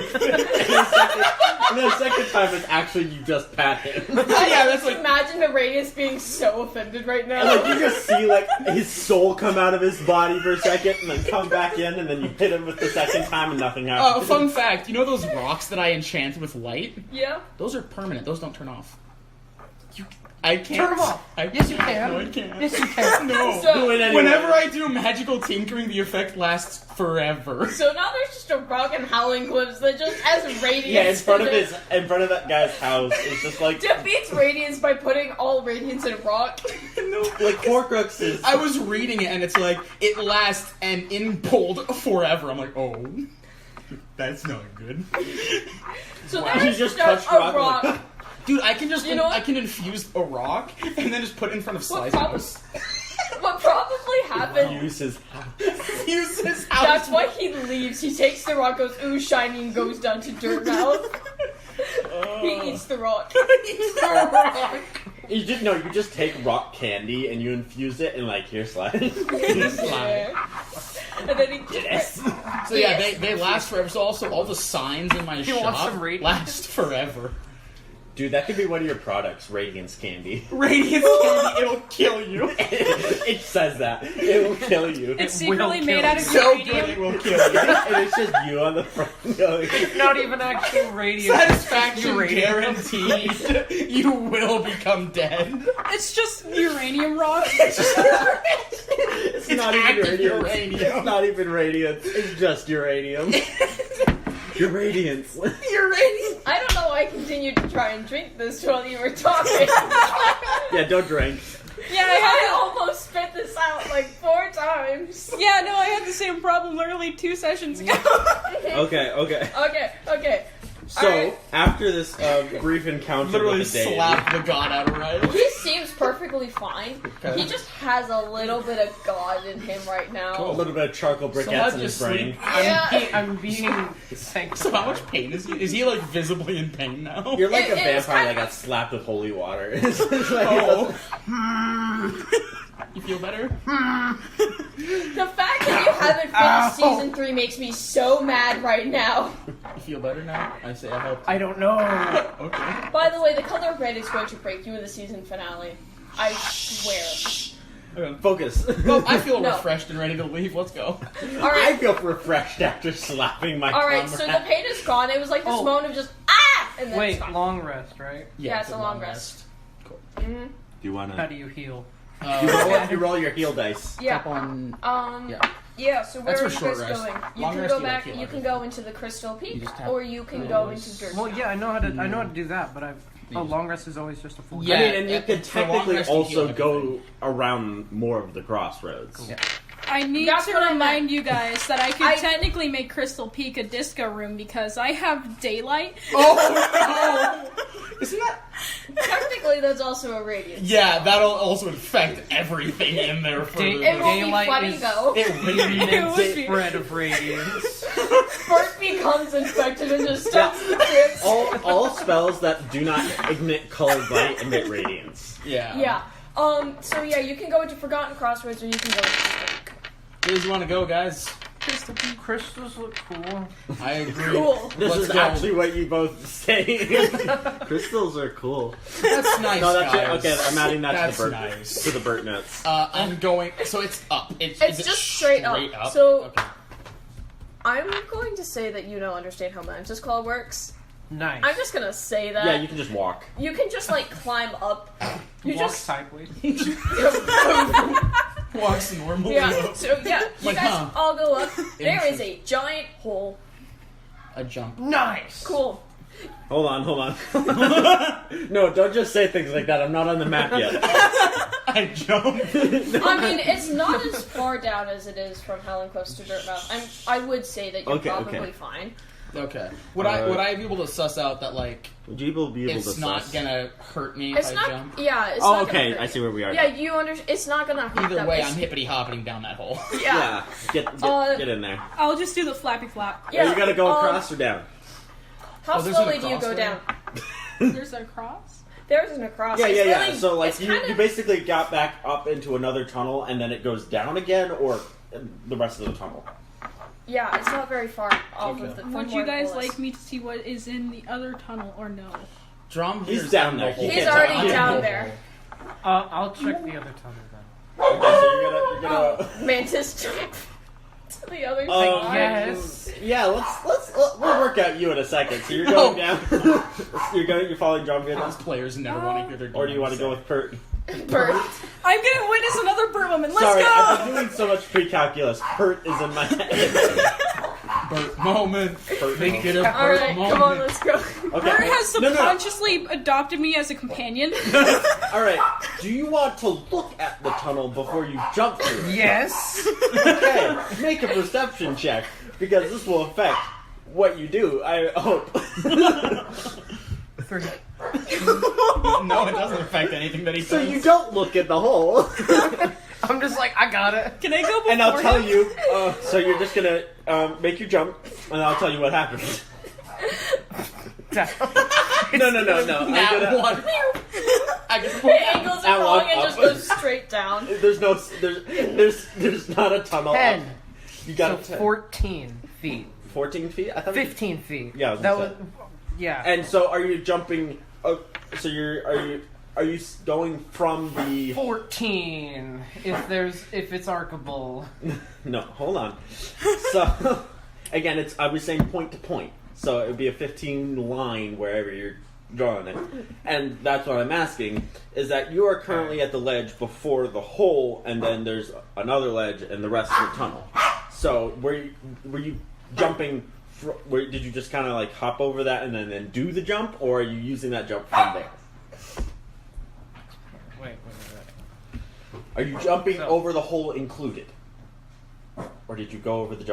the second time it's actually you just pat him. Yeah, that's like. Imagine the Radius being so offended right And now. like you just see like his soul come out of his body for a second and then come back in and then you hit him with the second time and nothing happens. Fun fact, you know those rocks that I enchant with light? Yeah. Those are permanent. Those don't turn off. I can't. Turn 'em off. Yes, you can. No, I can't. Yes, you can. No. So- Do it anyway. Whenever I do magical tinkering, the effect lasts forever. So now there's just a rock and howling clips that just as Radius Yeah, in front of that guy's house, it's just like defeats Radiance by putting all Radiance in rock. like Horcrux is. I was reading it and it's like, it lasts and in bold forever. I'm like, oh. That's not good. So You there's just just touch a rock, rock. Dude, I can just, You know what? I can infuse a rock and then just put it in front of What Slice House. What probably happened? Use his Use his house. That's why he leaves. He takes the rock, goes ooh shiny, and goes down to dirt mouth. He eats the rock. You just take rock candy and you infuse it and like here slide. Yeah. And then he Yes. So yeah, they last forever. So also all the signs in my You want shop some radiance? last forever. Dude, that could be one of your products, Radiance Candy. Radiance candy, it'll kill you. It says that. It will kill you. It's It will secretly kill made out of you. So good, uranium. it will kill you. And it's just you on the front going... Not even actual radiant. Satisfaction Uranium. guaranteed. You will become dead. It's just uranium rock. It's not even active uranium. uranium. It's not even radiance. It's just uranium. Your radiance. Uranium. I don't know why I continued to try and drink this while you were talking. Yeah, don't drink. Yeah, I almost spit this out like 4 times. Yeah, no, I had the same problem literally 2 sessions ago. Okay. Okay. So, Alright. after this brief encounter Literally with the Dave... slap the god out of Riley. He seems perfectly fine. Okay. He just has a little bit of God in him right now. A little bit of charcoal briquettes Someone in his just brain. Yeah. I'm being sanctified. So how much pain is he? Is he like visibly in pain now? You're like a It's vampire kind that got slapped with holy water. It's like- Oh. You feel better? The fact that you haven't finished season 3 makes me so mad right now. You feel better now? I say I hope. I don't know. Okay. By the way, the color of red is going to break you in the season finale. I swear. Okay. Focus. Well, I feel No. refreshed and ready to leave. Let's go. I Alright, feel refreshed after slapping my alright, so the comrade. pain is gone. It was like this Oh. moment of just, ah! And then Wait, it's gone. long rest, right? Yeah, it's a long rest. Do you want How to... do you heal? You roll your heal dice. Yeah. Tap on. Yeah, so where That's are for you short guys rest. going? You Long can rest, go you don't back, feel you can everything. go into the Crystal Peak, just tap or you can the go noise. into Dirt. Well, yeah, I know how to do that, but I've. Oh, long rest is always just a full. Yeah. I mean, and you and could for long technically rest, you also heal go everything. around more of the crossroads. Yeah. I need That's to what I remind you guys that I could I- technically make Crystal Peak a disco room because I have daylight. Oh no! Isn't that? Technically, that's also a radiance. Yeah, that'll also infect everything in there for Day- the. It won't be Daylight funny, is- though. It Radiant would be. spread of radiance. Bert becomes infected and just starts to dance. All spells that do not emit colored light emit radiance. Yeah. Yeah. So yeah, you can go into Forgotten Crossroads, or you can go into Crystal Peak. Where do you want to go, guys? Crystal Peak. Crystals look cool. I agree. Cool. This Let's is go. actually what you both say. Crystals are cool. That's nice. No, that's guys. it. Okay, I'm adding that That's to the bird nice. to the bird notes. I'm going. So it's up. It's is it just straight up. up? So- Okay. I'm going to say that you don't understand how Mantis Claw works. Nice. I'm just gonna say that. Yeah, you can just walk. You can just like climb up. You walk just sideways. Walks normally. yeah. up. So yeah, you Like, guys huh. all go up. There is a giant hole. A jump. Nice. Cool. Hold on. No, don't just say things like that. I'm not on the map yet. I jump. I mean, it's not as far down as it is from Howling Close to Dirtmouth. I would say that you're Okay, probably okay. fine. Okay. Would I be able to suss out that like Would you be able it's to not suss? gonna hurt me It's if not. I jump? Yeah. It's Oh, not okay. Gonna hurt I see you. where we are. Yeah, you understand. It's not gonna hurt Either them. way, It's- I'm hippity hopping down that hole. Yeah. Get in there. I'll just do the flappy flap. Yeah. You gotta go across or down. How Oh, there's slowly an do you go across down? There's a cross. There's an across. Yeah. It's really- So like it's you kinda- basically got back up into another tunnel and then it goes down again, or the rest of the tunnel. Yeah, it's not very far off Okay. of the. from Would where you guys the hole is. like me to see what is in the other tunnel or no? Drum He's here's down in the there. hole. He He's can't already talk. down there. I'll check the other tunnel then. Okay, so you're gonna. Mantis jump to the other Oh, side. Yes. Yeah, we'll work out you in a second. So you're going down. You're following John Those Goodness, players never want to hear their or do you want to go with Pert? Bert. I'm gonna witness another bird woman. Let's Sorry, go! I've been doing so much pre-calculus. Pert is in my head. Burt moment? Pert. Make it a All Burt right, moment. come on, let's go. Okay. Bert has No. subconsciously adopted me as a companion. All right. Do you want to look at the tunnel before you jump through it? Yes. Okay. Make a perception check because this will affect what you do. I hope. 3. No, it doesn't affect anything that he So does. you don't look at the hole. I'm just like, I got it. Can I go before And I'll tell him? you. So you're just gonna make you jump, and I'll tell you what happens. No. I'm Nat gonna. one. I just It angles it At wrong one and up. just goes straight down. There's not a tunnel. 10. Up. You got So a 14 feet. 14 feet. I thought. 15 feet. Yeah, I was that gonna was. Yeah. And so, are you jumping So are you going from the 14. If it's arcable. No, hold on. So again, I was saying point to point. So it would be a 15 line wherever you're drawing it. And that's what I'm asking, is that you are currently at the ledge before the hole, and then there's another ledge and the rest of the tunnel. So were you jumping, did you just kind of like hop over that and then do the jump, or are you using that jump from there? Wait. Are you jumping over the hole included? Or did you go over the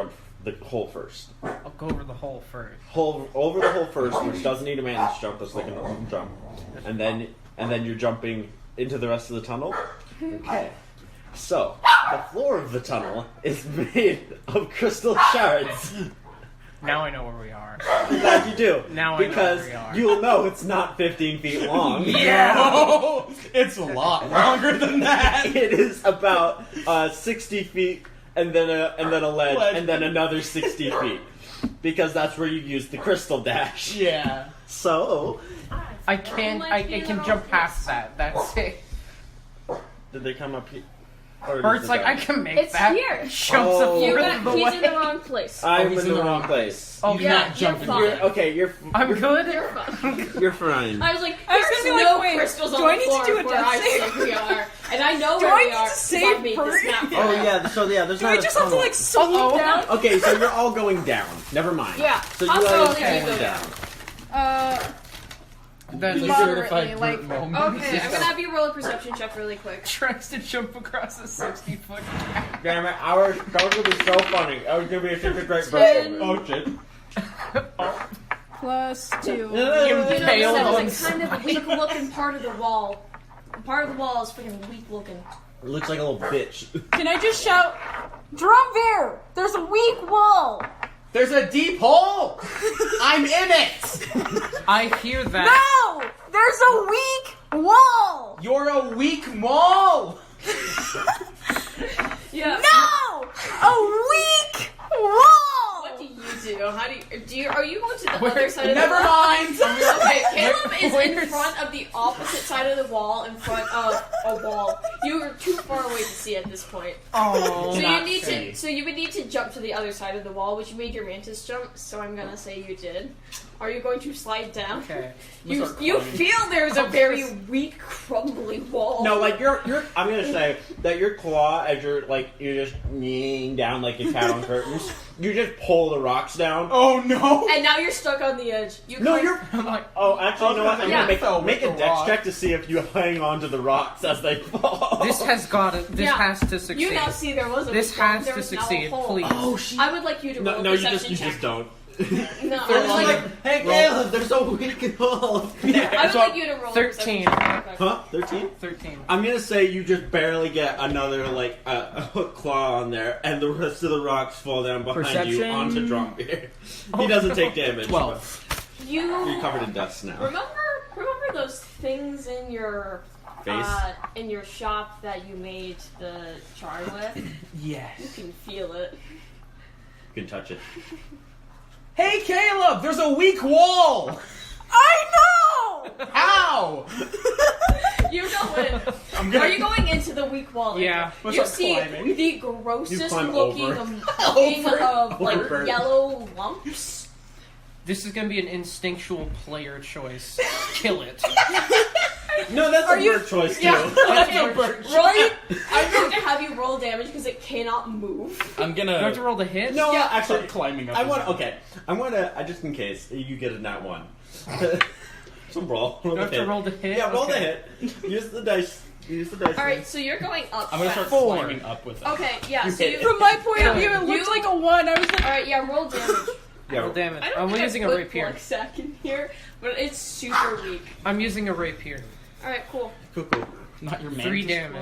hole first? I'll go over the hole first. Over the hole first, which doesn't need a man's jump, that's like a normal jump. And then you're jumping into the rest of the tunnel? Okay. So, the floor of the tunnel is made of crystal shards. Now I know where we are. I'm glad you do. Now I know because where we are. you'll know it's not 15 feet long. Yeah! It's a lot longer than that! It is about 60 feet, and then a ledge, and then another 60 feet. Because that's where you use the crystal dash. Yeah. So, I can jump past that. That's it. did they come up here? Or Bert's like, I can make It's that. here. Jumps Oh. a He's fourth of the way. in the wrong place. I'm he's in the wrong place. Oh, You yeah, not you're jumping. fine. You're I'm good. You're fine. You're fine. I was like, I was there's gonna be no like, wait, crystals do on I the need to floor do a where death I save? think we are. And I know Do where I we need are. to 'cause save I made Bert? this map. Oh yeah, so yeah, there's Do not I a just have to tunnel. like swoop down? Okay, so you're all going down. Never mind. Yeah, So you possibly are we going go down. Then Moderately, like- Okay, I'm gonna have you roll a perception check really quick. tries to jump across a 60-foot gap. Damn it, that was gonna be so funny. That was gonna be such a great Ten. birthday. Oh shit. Plus 2. You notice Impaled that on was like kind of weak looking part of the wall. Part of the wall is freaking weak looking. It looks like a little bitch. Can I just shout, Drumbear, there's a weak wall! There's a deep hole! I'm in it! I hear that. No! There's a weak wall! You're a weak mole! Yeah. No! A weak wall! What do you do? How do you? Are you going to the other side of the Never wall? mind! Okay, Caleb is in Where's- front of the opposite side of the wall, in front of a wall. You are too far away to see at this point. Oh, So you Not need see. to. So you would need to jump to the other side of the wall, which made your mantis jump. So I'm gonna say you did. Are you going to slide down? okay. You start you climbing. feel there's a very weak, crumbly wall. No, like you're. I'm gonna say that your claw, as you're just kneeling down like a cat on curtains. You just pull the rocks down. Oh no! And now you're stuck on the edge. You No, climb- you're. I'm like, Oh, actually, you know what? I'm Yeah. gonna make a With the dex rock. check to see if you hang on to the rocks as they fall. This has got to. This Yeah. has to succeed. You now see there was a This wall, has there to was now a succeed, hole. please. Oh shit! I would like you to roll a No, you perception just check. don't. No, I They're would just like, like, hey Caleb, there's a weak hole. I would like you to roll 13. a perception check. Huh? 13? 13. I'm gonna say you just barely get another a hook claw on there, and the rest of the rocks fall down behind you Perception? onto Drumbeer. He doesn't take damage. 12. but You're You covered in dust now. remember those things in your Face? shop that you made the char with? You Yes. can feel it. You can touch it. Hey Caleb, there's a weak wall! I know! How? You know it. I'm Are gonna. you going into the weak wall? Yeah. Let's You start see climbing. the grossest You climb looking over. thing of like Over. yellow lumps. This is gonna be an instinctual player choice. Kill it. No, that's Are a you- bird choice too. Yeah. Okay. a bird Roll. I'm going to have you roll damage because it cannot move. I'm Do I have to gonna roll the hit? No, Yeah. actually, start climbing up. I his want. mountain. Okay, I want to. Just in case you get a nat one. So roll. Do I have to roll the hit? Yeah, roll Okay. the hit. Use the dice. Use the dice. All right, so you're going up. I'm gonna start fast. climbing up with them. Okay, yeah. You So hit you. it. From my point of view, it You- looked like a 1. I was like, All right, yeah. Roll damage. Yeah. Roll damage. I don't I'm think using I a put rapier. Black sack in here, but it's super weak. I'm using a rapier. All right, cool. Cool. Not your man. 3 damage.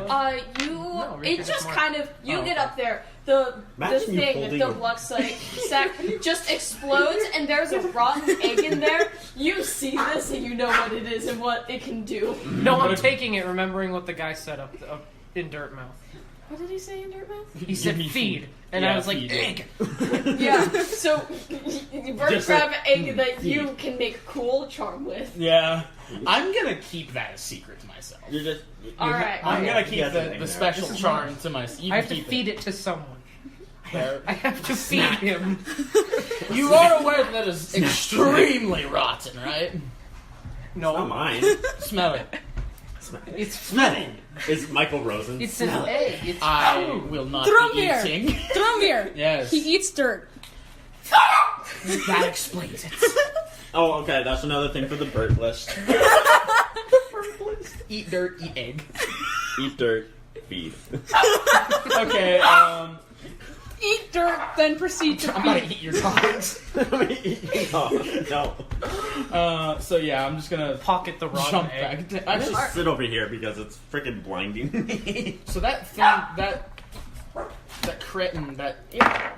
You. rapier It just does more. kind of. You Oh, get okay. up there. The Imagine you thing, holding the a- black sack just explodes, and there's a rotten egg in there. You see this, and you know what it is and what it can do. No, I'm taking it, remembering what the guy said up in Dirt Mouth. What did he say in Dirt Math? He said feed. And I was like, egg! Yeah, so Bert Just grab an egg that you can make a cool charm with. Yeah. I'm gonna keep that a secret to myself. You're just. Alright. I'm gonna He keep has an egg the there. special charm to myself. I have to feed it to someone. There. I have to feed him. You are aware that is extremely rotten, right? No. Not mine. Smell it. It's Smell it. It's Michael Rosen. It's an Smell it. egg. It's I food. will not Throw be here. eating. Throw him here. Yes. He eats dirt. That explains it. Oh, okay. That's another thing for the bird list. Eat dirt, eat egg. Eat dirt, feed. Okay, Eat dirt, then proceed to I'm gonna feed. eat your dogs. No. So yeah, I'm just gonna Pocket the rotten jump egg. back. I Actually, just sit over here because it's freaking blinding me. so that thing, that cretin that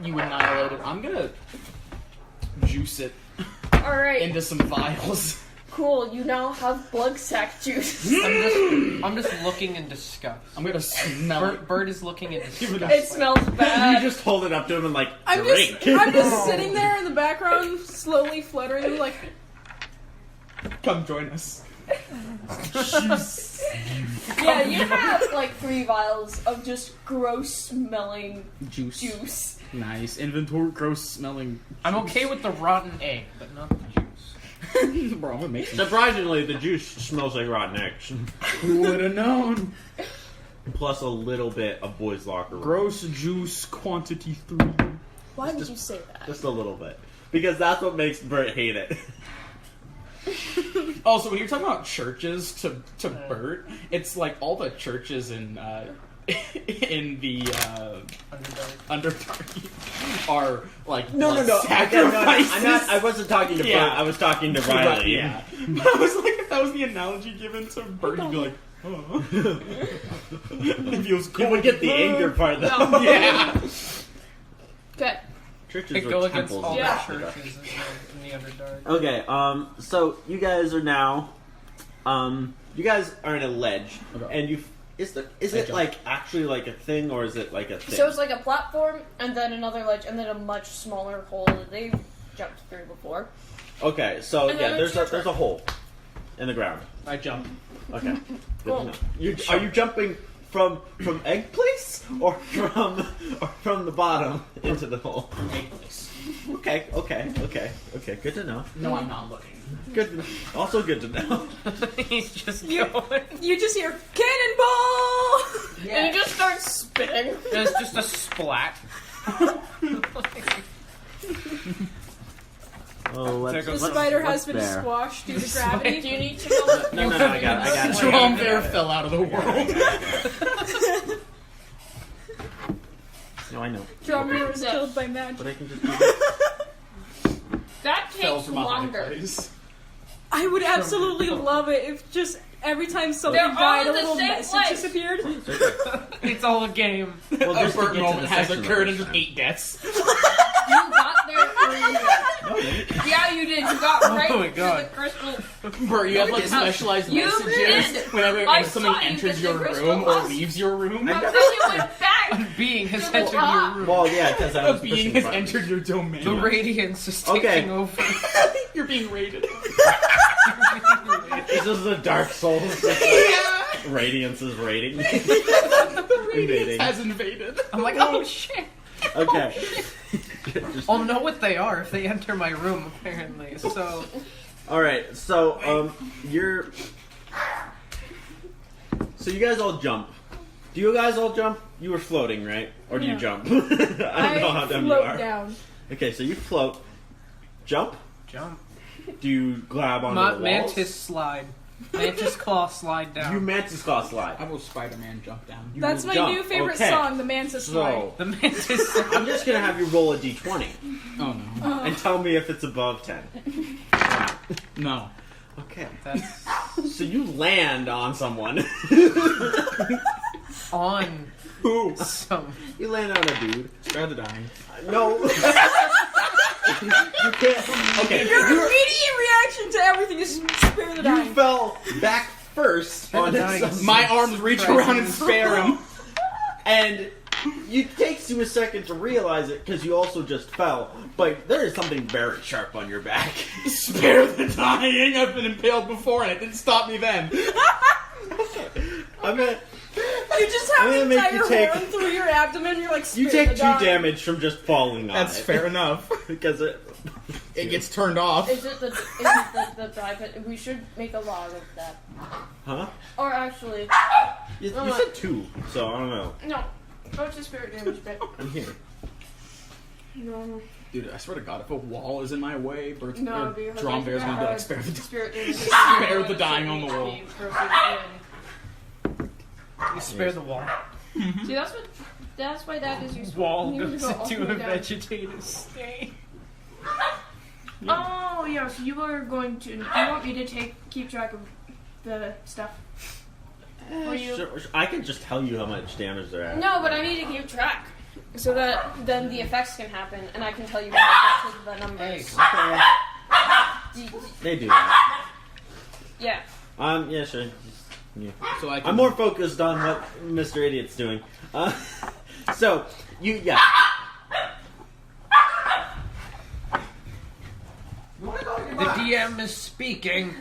you annihilated, I'm gonna juice it Alright, into some vials. cool. You now have blood sac juice. I'm just looking in disgust. I'm gonna smell it. Bird is looking in disgust. It smells You bad. just hold it up to him and like, I'm drink. just sitting there in the background, slowly fluttering, like, Come join us. Yeah, you have like 3 vials of just gross smelling Juice. juice. Nice. Inventory, gross smelling. I'm okay with the rotten egg, but not the juice. Bro, I'm gonna make some. Surprisingly, the juice smells like rotten eggs. Who would have known? Plus a little bit of boys' locker room. Gross juice quantity 3. why would you say that? Just a little bit. Because that's what makes Bert hate it. Also, when you're talking about churches to Bert, it's like all the churches in the Underdark are like No. blood Again, no, sacrifices. I'm not, I wasn't talking to Yeah. Bert. I was talking to Riley. Yeah. But I was like, if that was the analogy given to Bert, you'd be like, oh. It feels cool. You would get the anger part though. Yeah. Okay. Churches It are go against temples. all Yeah. the churches in the Underdark. Okay, so you guys are now, you guys are in a ledge, Okay. and is it like actually like a thing, or is it like a thing? So it's like a platform, and then another ledge, and then a much smaller hole that they've jumped through before. Okay, so And yeah, then there's it's your there's a hole in the ground. I jump. Okay, good Cool. to know. Are you jumping from egg place or from the bottom into the hole? Egg place. Okay, good to know. No, I'm not looking. Good, also good to know. He's just You- going. You just hear cannonball! And it just starts spinning. It's just a splat. Oh, There The goes- spider has what's been there? squashed due to Do gravity. you need to go? No, I got it. Jerome Bear fell out of the world. No, I know. Drummer was killed by magic. But I can just do that. That Fell takes from a high longer. place. I would absolutely love it if just every time something They're all died, a in the little same message place. disappeared. It's all a game. Well, A just to Bert get to moment the has section occurred the and just first 8 deaths. You got there early. No, you didn't. Yeah, you did. You got right my to God. the crystal. Bert, you have like specialized You messages did. whenever I somebody saw you enters get your the crystal room or glass. leaves your room. But then you went back. A being has To the entered your top. room. Well, yeah, because I A was being pushing has buttons. entered your domain. The radiance is Okay. taking over. You're being raided. This is the Dark Souls. Yeah. Radiance is raiding. The radiance Invading. has invaded. I'm like, oh shit. Okay. Just- I'll know what they are if they enter my room, apparently. So, all right. So So you guys all jump. Do you guys all jump? You were floating, right? Or do you Yeah. jump? I don't know how dumb you float are. down. Okay, so you float. Jump. jump. Do you grab onto the walls? Mantis slide. Mantis claw slide down. You mantis claw slide. I will Spider-Man jump down. You That's will my jump. new favorite Okay. song, The Mantis Slide. So The mantis slide. I'm just gonna have you roll a d20 Oh no. and tell me if it's above 10. No. Okay. That's So you land on someone. on Who? some. You land on a dude. Spare the dying. No. You can't. Okay. Your immediate reaction to everything is spare the You dying. fell back first on dying. some- My arms reach around and spare him. And it takes you a second to realize it because you also just fell. But there is something very sharp on your back. Spare the dying. I've been impaled before, and it didn't stop me then. I'm gonna. You just have I'm gonna an make entire you take- horn through your abdomen. You're like, You "Spare take the 2 dying." damage from just falling on That's it. fair enough. Because it It gets turned off. Is it the die? But we should make a log of that. Huh? Or actually, You said 2, so I don't know. no. Oh, it's a spirit damage bit. I'm here. No. Dude, I swear to God, if a wall is in my way, No, because Drum Bear's gonna be like, spare spare the damage. Spare the dying on the wall. You spare the wall. See, that's why that is useful. Wall You need to goes go all the into way a down. vegetative state. Oh yeah, so you are going to. You want me to keep track of the stuff? Or you? Sure, I can just tell you how much damage they're at. No, but I need to keep track so that then the effects can happen, and I can tell you when I get to the numbers. They do that. Yeah. Yeah, sure. Yeah. So I'm more focused on what Mr. Idiot's doing. So, yeah. The DM is speaking.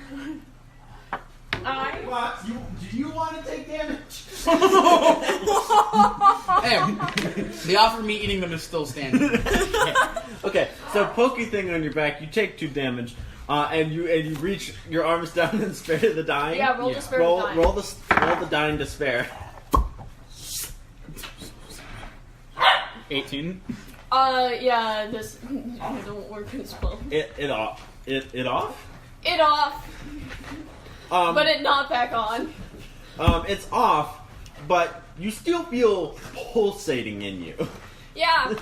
What? Do you want to take damage? Hey, the offer of me eating them is still standing. Okay, so pokey thing on your back, you take 2 damage, and you reach your arms down and spare the dying. Yeah, roll the spare dying. Roll the dying to spare. 18. Yeah, this don't work as well. It off. It off? It off, but it not back on. It's off, but you still feel pulsating in you. Yeah.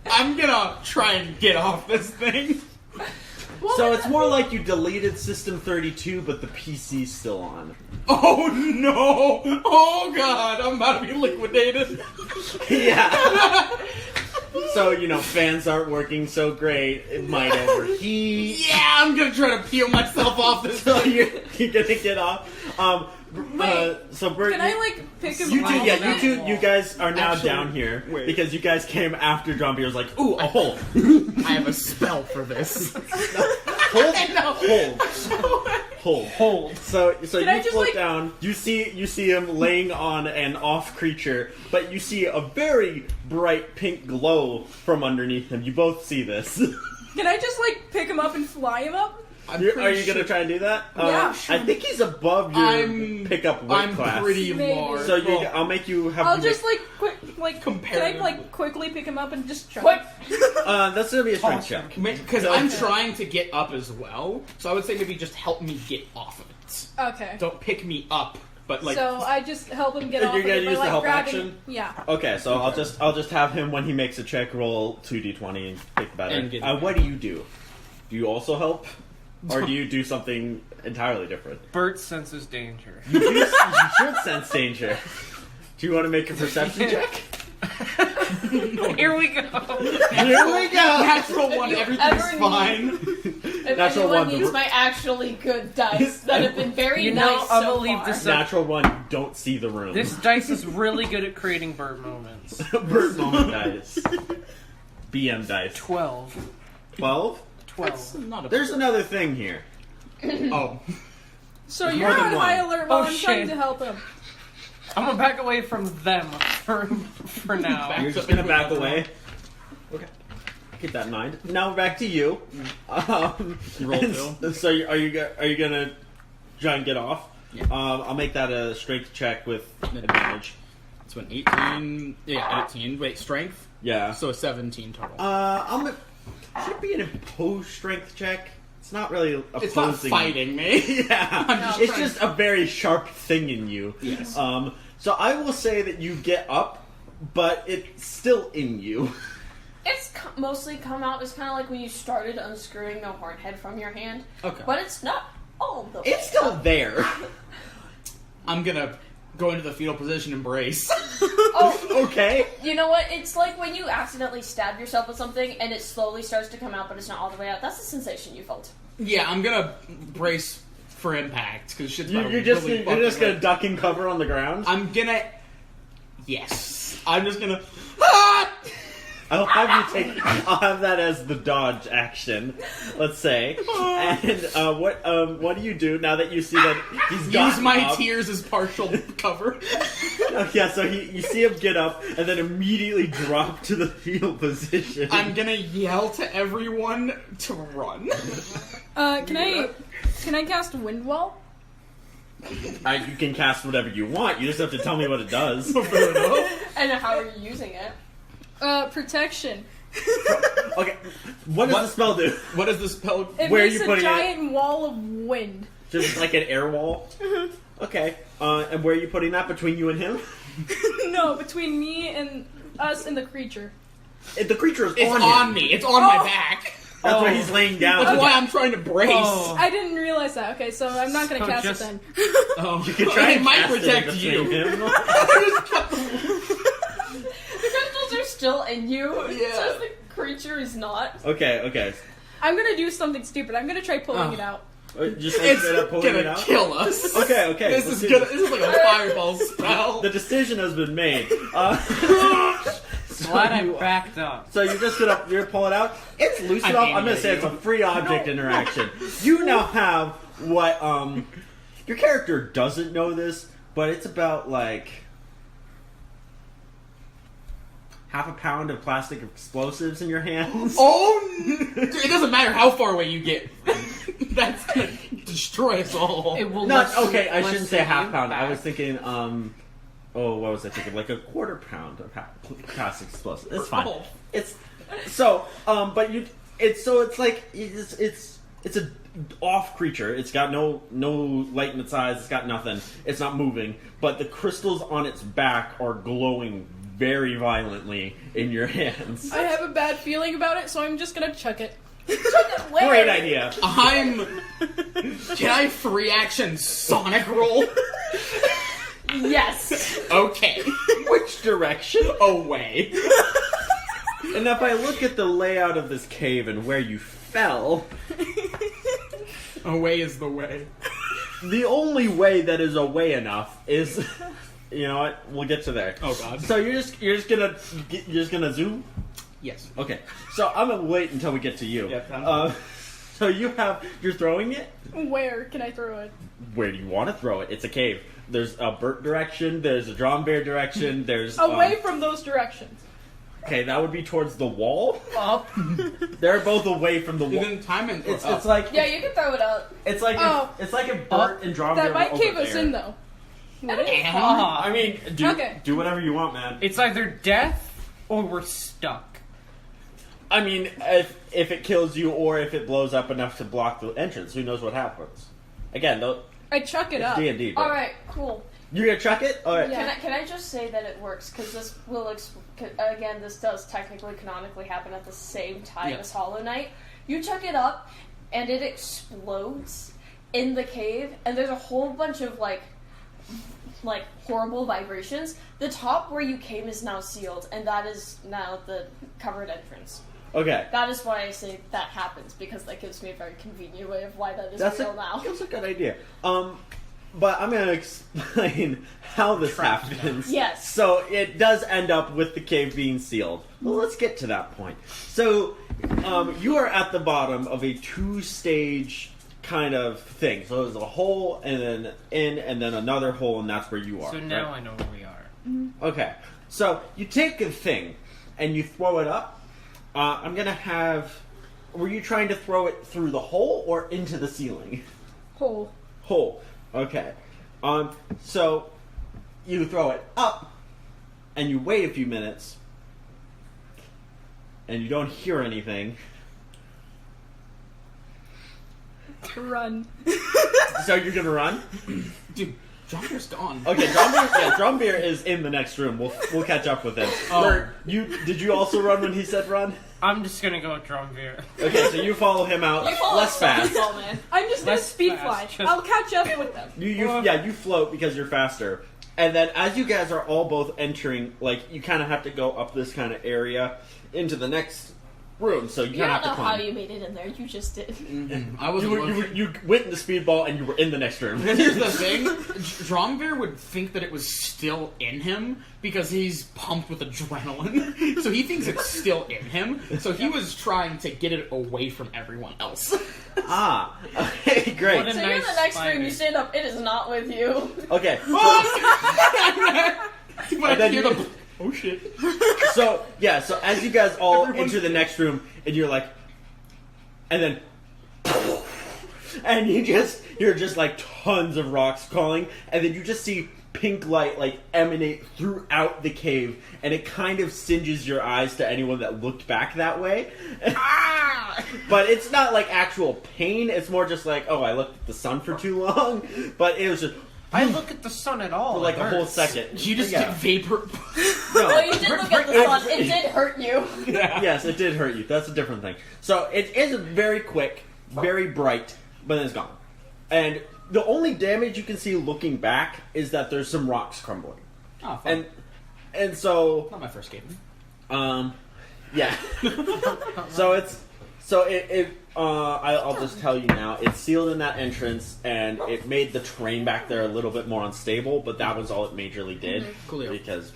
I'm gonna try and get off this thing. So it's more like you deleted System 32, but the PC's still on. Oh no! Oh God! I'm about to be liquidated. Yeah. So, fans aren't working so great. It might overheat. Yeah, I'm gonna try to peel myself off this So thing. you're gonna get off. Wait, so Bert, Can I pick him you up? two, you two, you guys are now Actually, down here wait. because you guys came after John Beer was like, ooh, a hole. I have a spell for this. Hold. So Can I you just, float down. You see him laying on an off creature, but you see a very bright pink glow from underneath him. You both see this. Can I just pick him up and fly him up? Are you gonna try and do that? Yeah, I think he's above your pickup weight class. I'm pretty Maybe. large. So I'll make you have. I'll you just make, Can I quickly pick him up and just try? Quick. that's gonna be a strength check. Because I'm trying to get up as well, so I would say maybe just help me get off of it. Okay. Don't pick me up, but So I just help him get You're off of gonna it by use the help grabbing. action? Yeah. Okay, so I'll just have him when he makes a check roll 2d20 and pick better. And get what do you do? Do you also help, or do you do something entirely different? Bert senses danger. You should sense danger. Do you want to make a perception check? Here we go. Here we go. Natural one, everything's ever fine. If Natural anyone one, needs my actually good dice that have been very nice I'm so gonna leave far. this up. Natural one. You don't see the room. This dice is really good at creating Bert moments. Bert moment dice. BM dice. 12. 12. 12. Not a There's another thing here. Oh. So There's you're more than on one. high alert while Oh, I'm trying shit. to help him. I'm gonna back away from them for now. You're just gonna back away. Okay. Keep that in mind. Now we're back to you. You roll and so are you gonna try and get off? Yeah. I'll make that a strength check with advantage. So an 18. Yeah, 18. Wait, strength? Yeah. So a 17 total. Should it be an opposed strength check? It's not really opposing. It's not fighting me. Yeah. I'm It's trying- just a very sharp thing in you. Yes. So I will say that you get up, but it's still in you. It's mostly come out. It's kind of like when you started unscrewing the horn head from your hand. Okay. But it's not all the way It's still up. there. I'm gonna go into the fetal position and brace. Oh, Okay. you know what? It's like when you accidentally stab yourself with something and it slowly starts to come out, but it's not all the way out. That's the sensation you felt. Yeah, I'm gonna brace for impact because shit's about You're to just really gonna fucking duck and cover on the ground. I'm gonna Yes. I'm just gonna. Ah! I'll have that as the dodge action, let's say. And what do you do now that you see that he's gotten Use my up? tears as partial cover. Yeah, so you see him get up and then immediately drop to the fetal position. I'm gonna yell to everyone to run. Can I cast Wind Wall? You can cast whatever you want. You just have to tell me what it does. And how are you using it? Protection. Okay, what does the spell do? What does the spell? It Where are makes you a putting giant wall of wind. Just like an air wall? Okay, and where are you putting that? Between you and him? No, between me and us and the creature. The creature is It's on on him. me. It's on my back. That's why he's laying down. That's why I'm trying to brace. Oh. I didn't realize that. Okay, so I'm not gonna So cast just- it then. Oh, You can try it and might cast protect it you. between him. The crystals are still in you. Yeah. It's just the creature is not. Okay. I'm gonna do something stupid. I'm gonna try pulling it out. Just like It's straight up pulling it gonna out? kill us. Okay. This let's is do gonna. This is like a fireball spell. The decision has been made. So Glad I you- backed up. So you're just gonna pull it out. It's loose I'm enough. aiming I'm gonna at say it's you. a free object interaction. You now have what your character doesn't know this, but it's about like half a pound of plastic explosives in your hands. Oh, it doesn't matter how far away you get. That's gonna destroy us all. It will Not less- okay. I less shouldn't say than half you pound. I back. was thinking oh, what was I thinking? Like a quarter pound of plastic explosives. It's fine. Oh. It's so but it's like it's a off creature. It's got no light in its eyes. It's got nothing. It's not moving. But the crystals on its back are glowing very violently in your hands. I have a bad feeling about it, so I'm just gonna chuck it. Where? Great idea. Can I free action Sonic roll? Yes. Okay. Which direction? Away. And if I look at the layout of this cave and where you fell, Away is the way. the only way that is away enough is, you know what? We'll get to there. Oh god. So you're just gonna zoom. Yes. Okay. So I'm gonna wait until we get to you. Yeah, So you're throwing it. Where can I throw it? Where do you want to throw it? It's a cave. There's a Burt direction. There's a Drawn Bear direction. There's Away from those directions. Okay, that would be towards the wall. Up. They're both away from the wall. Then time and It's like Yeah, you can throw it up. it's like Oh. it's like if Burt and Drawn Bear That might were cave over us there. in, though. That'd be fun. I mean, Okay. do whatever you want, man. It's either death or we're stuck. I mean, if it kills you or if it blows up enough to block the entrance, who knows what happens? Again, though, I chuck it it's up. D&D. All right, cool. You're gonna chuck it? All right. Yeah. Can I just say that it works because this will again, this does technically canonically happen at the same time Yeah. as Hollow Knight. You chuck it up, and it explodes in the cave, and there's a whole bunch of like horrible vibrations. The top where you came is now sealed, and that is now the covered entrance. Okay. That is why I say that happens, because that gives me a very convenient way of why that is real now. That's a good idea. But I'm gonna explain how this happens. Yes. So it does end up with the cave being sealed. Well, let's get to that point. So you are at the bottom of a 2-stage kind of thing. So there's a hole and then in and then another hole, and that's where you are. So now right? I know where we are. Okay. So you take a thing and you throw it up. I'm gonna have. Were you trying to throw it through the hole or into the ceiling? Hole. Hole. Okay. So you throw it up, and you wait a few minutes, and you don't hear anything. Run. So you're gonna run? Dude, John's gone. Okay, Drum Beer is in the next room. We'll catch up with him. Oh. Bert, did you also run when he said run? I'm just gonna go with Drumbeer. Okay, so you follow him out You follow less fast. Soul Man. I'm just gonna Less speed fast, fly. just- I'll catch up with them. You float because you're faster. And then as you guys are all both entering, like, you kind of have to go up this kind of area into the next room, so you You kind don't of have know to how climb. you made it in there. You just did. I was You went in the speedball and you were in the next room. Here's the thing: Dromvir would think that it was still in him because he's pumped with adrenaline, so he thinks it's still in him. So he was trying to get it away from everyone else. Okay, great. What a So you're in the nice next spider. room. You stand up. It is not with you. Okay. When I And then hear you- the oh shit. So as you guys all Everyone's- enter the next room, and you're like, and then, and you're just like tons of rocks falling, and then you just see pink light like emanate throughout the cave, and it kind of singes your eyes to anyone that looked back that way. But it's not like actual pain; it's more just like, oh, I looked at the sun for too long. But it was just I look at the sun at all. for like it a whole hurts. second. You just Yeah. get vapor. Well, you did look at the sun. It did hurt you. Yes, it did hurt you. That's a different thing. So it is very quick, very bright, but then it's gone. And the only damage you can see looking back is that there's some rocks crumbling. Oh, fun. And so Not my first game. yeah. I'll just tell you now. It's sealed in that entrance, and it made the terrain back there a little bit more unstable. But that was all it majorly did, Coolio. because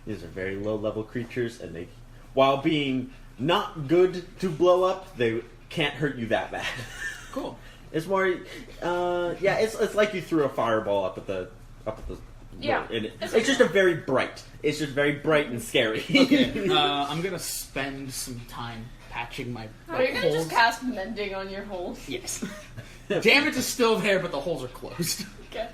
these are very low-level creatures, and they, while being not good to blow up, they can't hurt you that bad. Cool. It's more, it's like you threw a fireball up at the. Yeah. And it's just very bright. It's just very bright and scary. Okay. I'm gonna spend some time patching my Are you gonna holes. just cast mending on your holes? Yes. Damage is still there, but the holes are closed. Okay.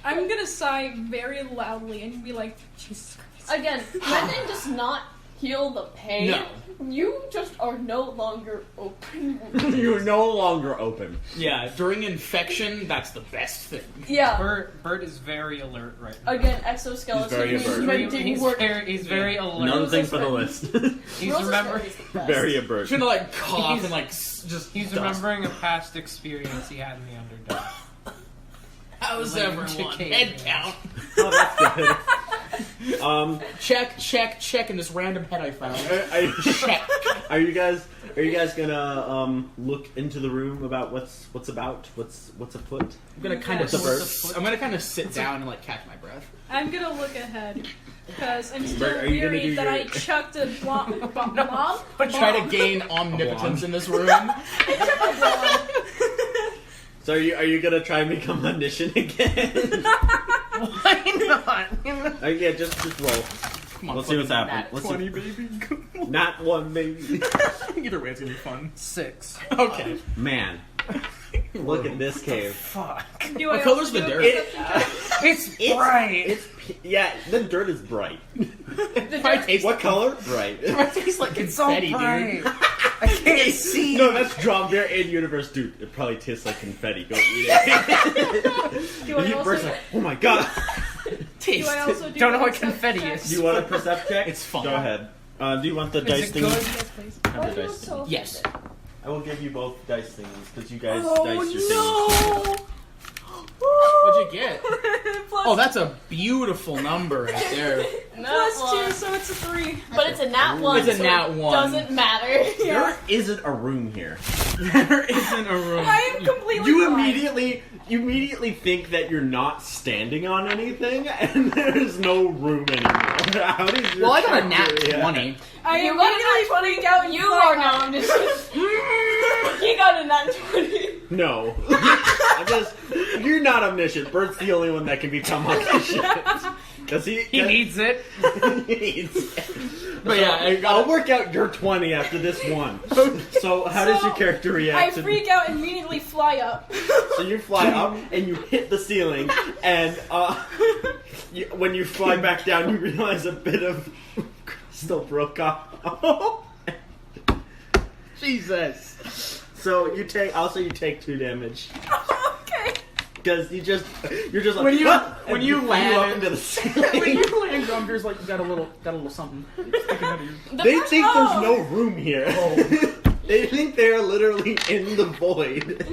I'm gonna sigh very loudly and be like, Jesus Christ. Again, mending does not heal the pain. No. You just are no longer open. You're no longer open. Yeah, during infection, that's the best thing. Yeah. Bird is very alert right now. Again, exoskeleton He's very means alert. mending He's work. very alert. Another thing for the list. He's Rules remembering. is the best. Very He's alert. gonna like cough He's- and like just. He's dust. remembering a past experience he had in the Underdark. How's Like everyone? chicken. Head count. Oh, that's good. Check in this random head I found. Check. Are you guys gonna look into the room about what's afoot? I'm gonna kind of. What's the bird? I'm gonna kind of sit down and like catch my breath. I'm gonna look ahead because I'm still Are you gonna weary do that your- I chucked a blob. Blob? Try to gain omnipotence in this room. So are you gonna try and become omniscient again? Why not? Yeah, just roll. Come on, Let's see what's happening. Nat Let's 20, see. baby. Not one, baby. Either way, it's gonna be fun. 6. Okay. Man, look at this cave. Fuck. Do What I color's also the do a dirt? perception check? It's bright. Yeah, the dirt is bright. It probably tastes What color? Bright. It probably tastes like It's all confetti, bright. dude. I can't see. No, that's Drombeer in universe, dude. It probably tastes like confetti. Go eat it. Do I You also, burst like, oh my god. do I also do Don't know a what perception confetti check? is. Do you want a percept check? It's fun. Go ahead. Do you want the Is dice it thing? good? Yes, please. Have Why the are you dice so thing. Yes. I will give you both dice things because you guys Oh dice your things. no! What'd you get? Plus, Oh, that's a beautiful number right there. plus Nat 2, one. so it's a 3. But it's a nat one. It's a so nat it one. Doesn't matter. There isn't a room here. There isn't a room. I am completely You fine. immediately think that you're not standing on anything, and there's no room anymore. How did your Well, I got a nat character- 20. I You got a nat immediately freak out and You fly are out. now omniscient. He got a nat 20. No. You're not omniscient. Bert's the only one that can become omniscient. Because he needs it. he needs it. But yeah, I got I'll work out your 20 after this one. So how does your character I react? freak out and immediately fly up. So you fly up and you hit the ceiling, and when you fly back down, you realize a bit of crystal broke off. Jesus. So you take 2 damage Okay. because you're just like When you- "Ah!" when and you flew land- up into the When ceiling. you land Drumbeer's like you got a little something sticking out of you. They think there's Oh. no room here. They think they're literally in the void.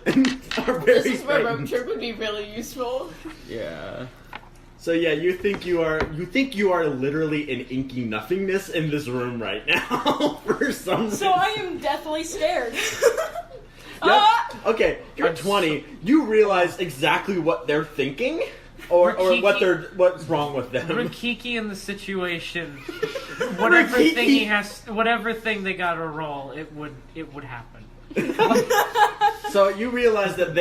And are very This is where road frightened. trip would be really useful. Yeah. So yeah, you think you are literally an inky nothingness in this room right now for some reason. So I am deathly scared. Yep. Okay, you're 20. You realize exactly what they're thinking, or what's wrong with them. Rikiki in the situation, whatever thing they got to roll, it would happen. So you realize that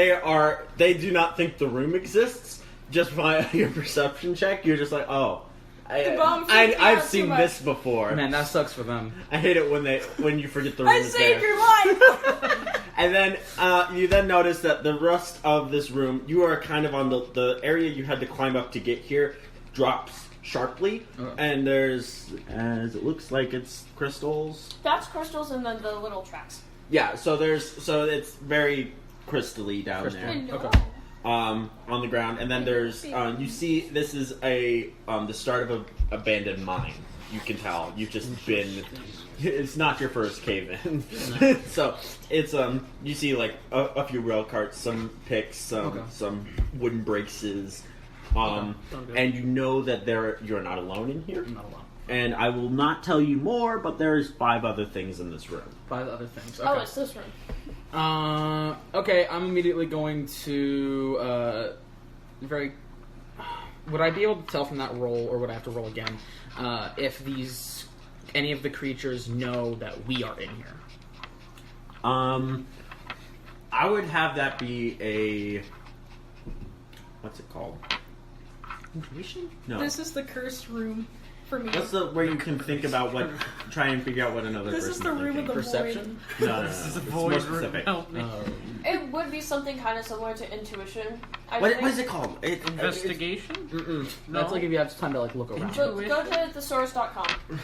they do not think the room exists. Just by your perception check, you're just like, oh, I've seen this before. Man, that sucks for them. I hate it when you forget the room I is there. saved your life! And then you then notice that the rest of this room, you are kind of on the area you had to climb up to get here, drops sharply, and there's, as it looks like it's crystals. That's crystals and then the little tracks. Yeah, so it's very crystally down there. Okay. On the ground, and then there's you see this is the start of an abandoned mine. You can tell you've just been. It's not your first cave-in, so it's you see like a few rail carts, some picks, some wooden braces, and you know that you're not alone in here. I'm not alone. And I will not tell you more, but there's 5 other things in this room. 5 other things. Okay. Oh, it's this room. Okay, I'm immediately going to, would I be able to tell from that roll, or would I have to roll again, if any of the creatures know that we are in here? I would have that be a... What's it called? Intuition? No. This is the cursed room for me. What's where you can think about try and figure out what another This person's is the room thinking. of the Perception? void. No. This is a It's void more room. specific. Help me. It would be something kind of similar to intuition. What is it called? Investigation? That's like if you have time to like look around. Go to thesaurus.com.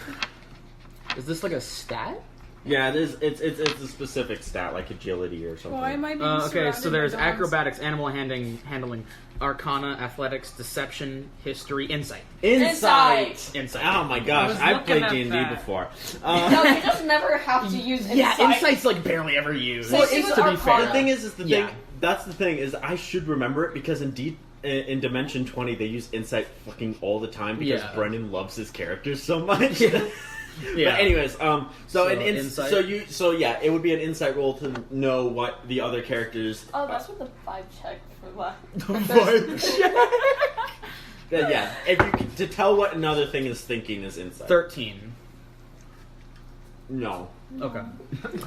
Is this like a stat? Yeah, it is. It's a specific stat, like agility or something. Why am I being Okay, surrounded so there's by dogs? acrobatics, animal handling, arcana, athletics, deception, history, insight. Insight! Oh my gosh, I was I've looking played at D&D that. before. No, you just never have to use insight. Yeah, insight's like barely ever used. Well, it's to be arcana. fair. The thing is the thing. Yeah. That's the thing is I should remember it because in Dimension 20 they use insight fucking all the time because Yeah. Brennan loves his characters so much. Yeah. But anyways, so insight? it would be an insight roll to know what the other characters. Oh, that's what the 5 check for what? Yeah, if you to tell what another thing is thinking is insight. 13. No, Okay.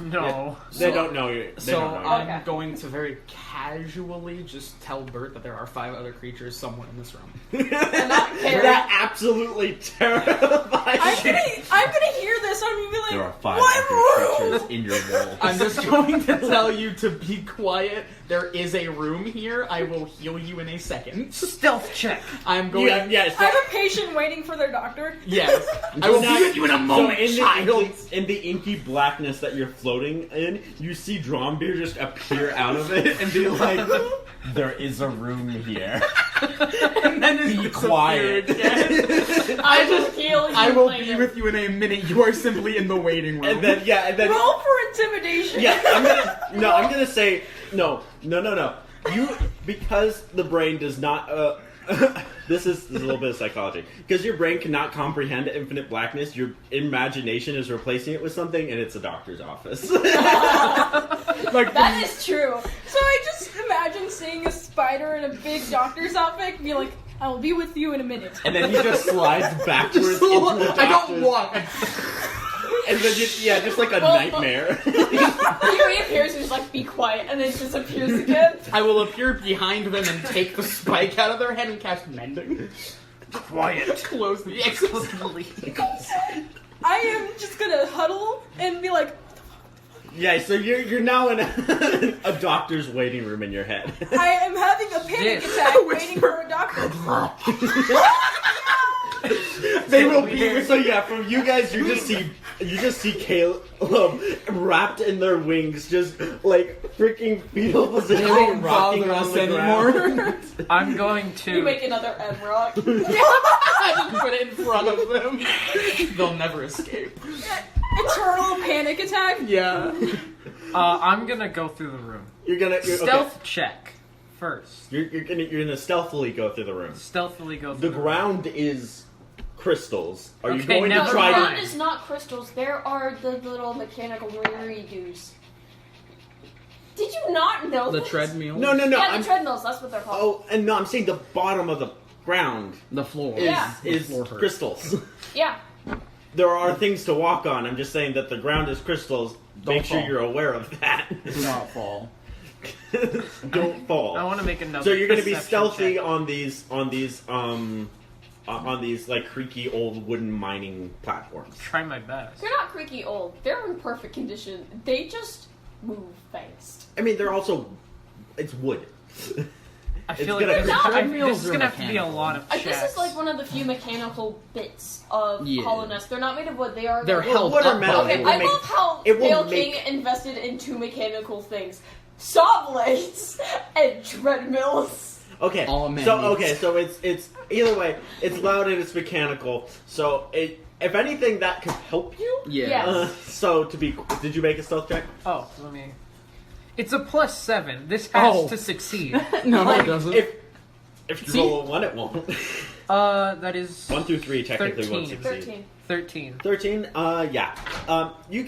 No. they don't know you. They So don't know I'm Okay. going to very casually just tell Bert that there are 5 other creatures somewhere in this room. you. not Carrie. That absolutely terrifies I'm gonna hear this. I'm gonna be like, There are 5 what other room? creatures in your wall. I'm just going to tell you to be quiet. There is a room here. I will heal you in a second. Stealth check. I'm going. Yes. I'm a patient waiting for their doctor. Yes. I will be with you in a moment, child. In the inky blackness that you're floating in, you see Drombeer just appear out of it and be like, "There is a room here. And then Be quiet." I just heal you I will be later. with you in a minute. You are simply in the waiting room. And then Roll for intimidation. yeah, I'm gonna say no. You because the brain does not. This is a little bit of psychology. Because your brain cannot comprehend infinite blackness, your imagination is replacing it with something, and it's a doctor's office. like That is true. So I just imagine seeing a spider in a big doctor's outfit and be like, I will be with you in a minute. And then he just slides backwards into the I don't doctor's- walk. And then just like a nightmare. He reappears and he's like, be quiet, and then disappears again. I will appear behind them and take the spike out of their head and cast mending. Quiet. Close the exit. I am just gonna huddle and be like, Yeah, so you're now in a doctor's waiting room in your head. I am having a panic Yes. attack waiting for a doctor. They will be so yeah. From you guys, you just see Caleb wrapped in their wings, just like freaking fetal position, They won't rocking bother on us the anymore. ground. I'm going You to. make another M rock. I just put it in front of them. They'll never escape. Eternal panic attack. Yeah. I'm gonna go through the room. You're Stealth check first. You're gonna stealthily go through the room. Stealthily go The through ground is crystals. Are you Okay, going never to The try ground to? is not crystals. There are the little mechanical redos. Did you not know The this? treadmill. No. Yeah, the treadmills. That's what they're called. Oh, and no, I'm saying the bottom of the ground The floor. is Yeah. is The floor hurts. crystals. Yeah. There are things to walk on. I'm just saying that the ground is crystals. Don't Make sure fall. you're aware of that. Do not fall. Don't fall. I want to make another. So you're going to be perception stealthy check. on these like creaky old wooden mining platforms. Try my best. They're not creaky old. They're in perfect condition. They just move fast. I mean, they're also it's wood. I It's feel like gonna- this, not- this is are gonna have to be a mechanical. lot of checks. This is like one of the few mechanical bits of Yeah. hollowness. They're not made of wood. They are. They're like, held wood or up metal, by it Okay, will I make- love how it will Dale make- King invested in two mechanical things: saw blades and treadmills. Okay. All a man needs. So it's either way. It's loud and it's mechanical. So if anything, that could help you. Yeah. Yes. Did you make a stealth check? Oh, let me. It's a +7. This has Oh. to succeed. No, Like, it doesn't. If you See? roll a 1, it won't. That is 1 through 3 technically 13. won't succeed. 13. 13. 13. Yeah. You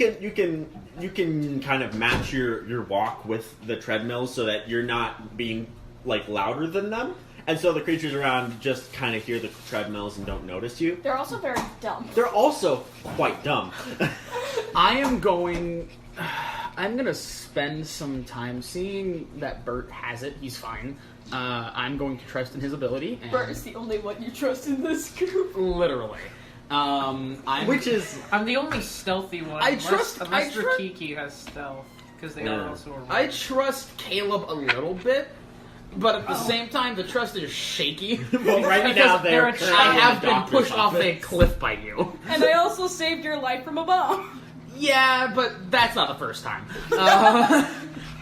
can kind of match your walk with the treadmills so that you're not being like louder than them, and so the creatures around just kind of hear the treadmills and don't notice you. They're also very dumb. They're also quite dumb. I'm gonna spend some time seeing that Bert has it. He's fine. I'm going to trust in his ability. And Bert is the only one you trust in this group. literally. Which is I'm the only stealthy one. I unless trust- Rikiki has stealth because they Yeah. are also. A I trust Caleb a little bit, but at the same time, the trust is shaky. well, right Because now they're they're a currently I in have the been doctor's pushed off a office. cliff by you. And I also saved your life from a bomb. Yeah, but that's not the first time.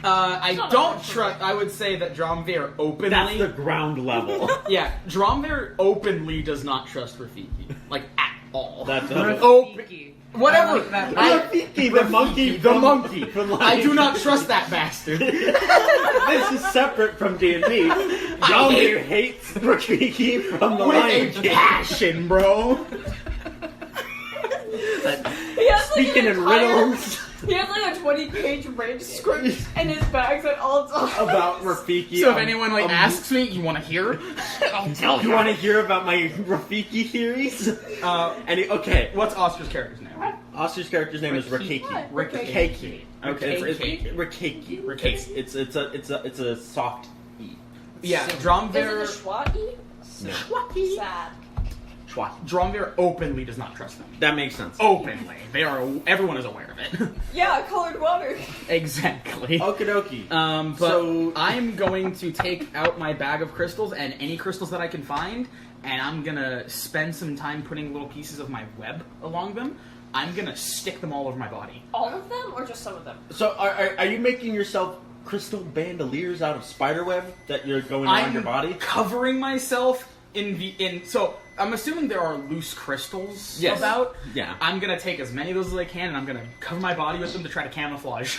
I don't trust. I would say that Dromvir openly. That's the ground level. Yeah, Dromvir openly does not trust Rafiki, like at all. That's Rikiki. Whatever. I like that. Rafiki, the monkey. The monkey. From I do not trust that bastard. This is separate from D&D. John hates Rafiki from the Lion With a King. passion, bro. He has like Speaking an in entire, riddles He has like a 20-page rage script in his bags at all times. about Rafiki. So if anyone asks me, you want to hear? I'll tell you want to hear about my Rafiki theories? Okay, What's Oscar's character's name? Oscar's character's name is Rakiki. What? Rakiki. Okay, Rakiki? Rakiki. Rakiki. It's a soft E. Yeah, Is it Dromvir. a Schwati? No. Sad. Schwa. Dromvir openly does not trust them. That makes sense. Openly, they are. Everyone is aware of it. Yeah, colored water. Exactly. Okie dokie. But So- I'm going to take out my bag of crystals and any crystals that I can find, and I'm gonna spend some time putting little pieces of my web along them. I'm gonna stick them all over my body. All of them, or just some of them? So are you making yourself crystal bandoliers out of spiderweb that you're going around I'm your body? covering myself in. So I'm assuming there are loose crystals Yes. about. Yeah. I'm gonna take as many of those as I can, and I'm gonna cover my body with them to try to camouflage.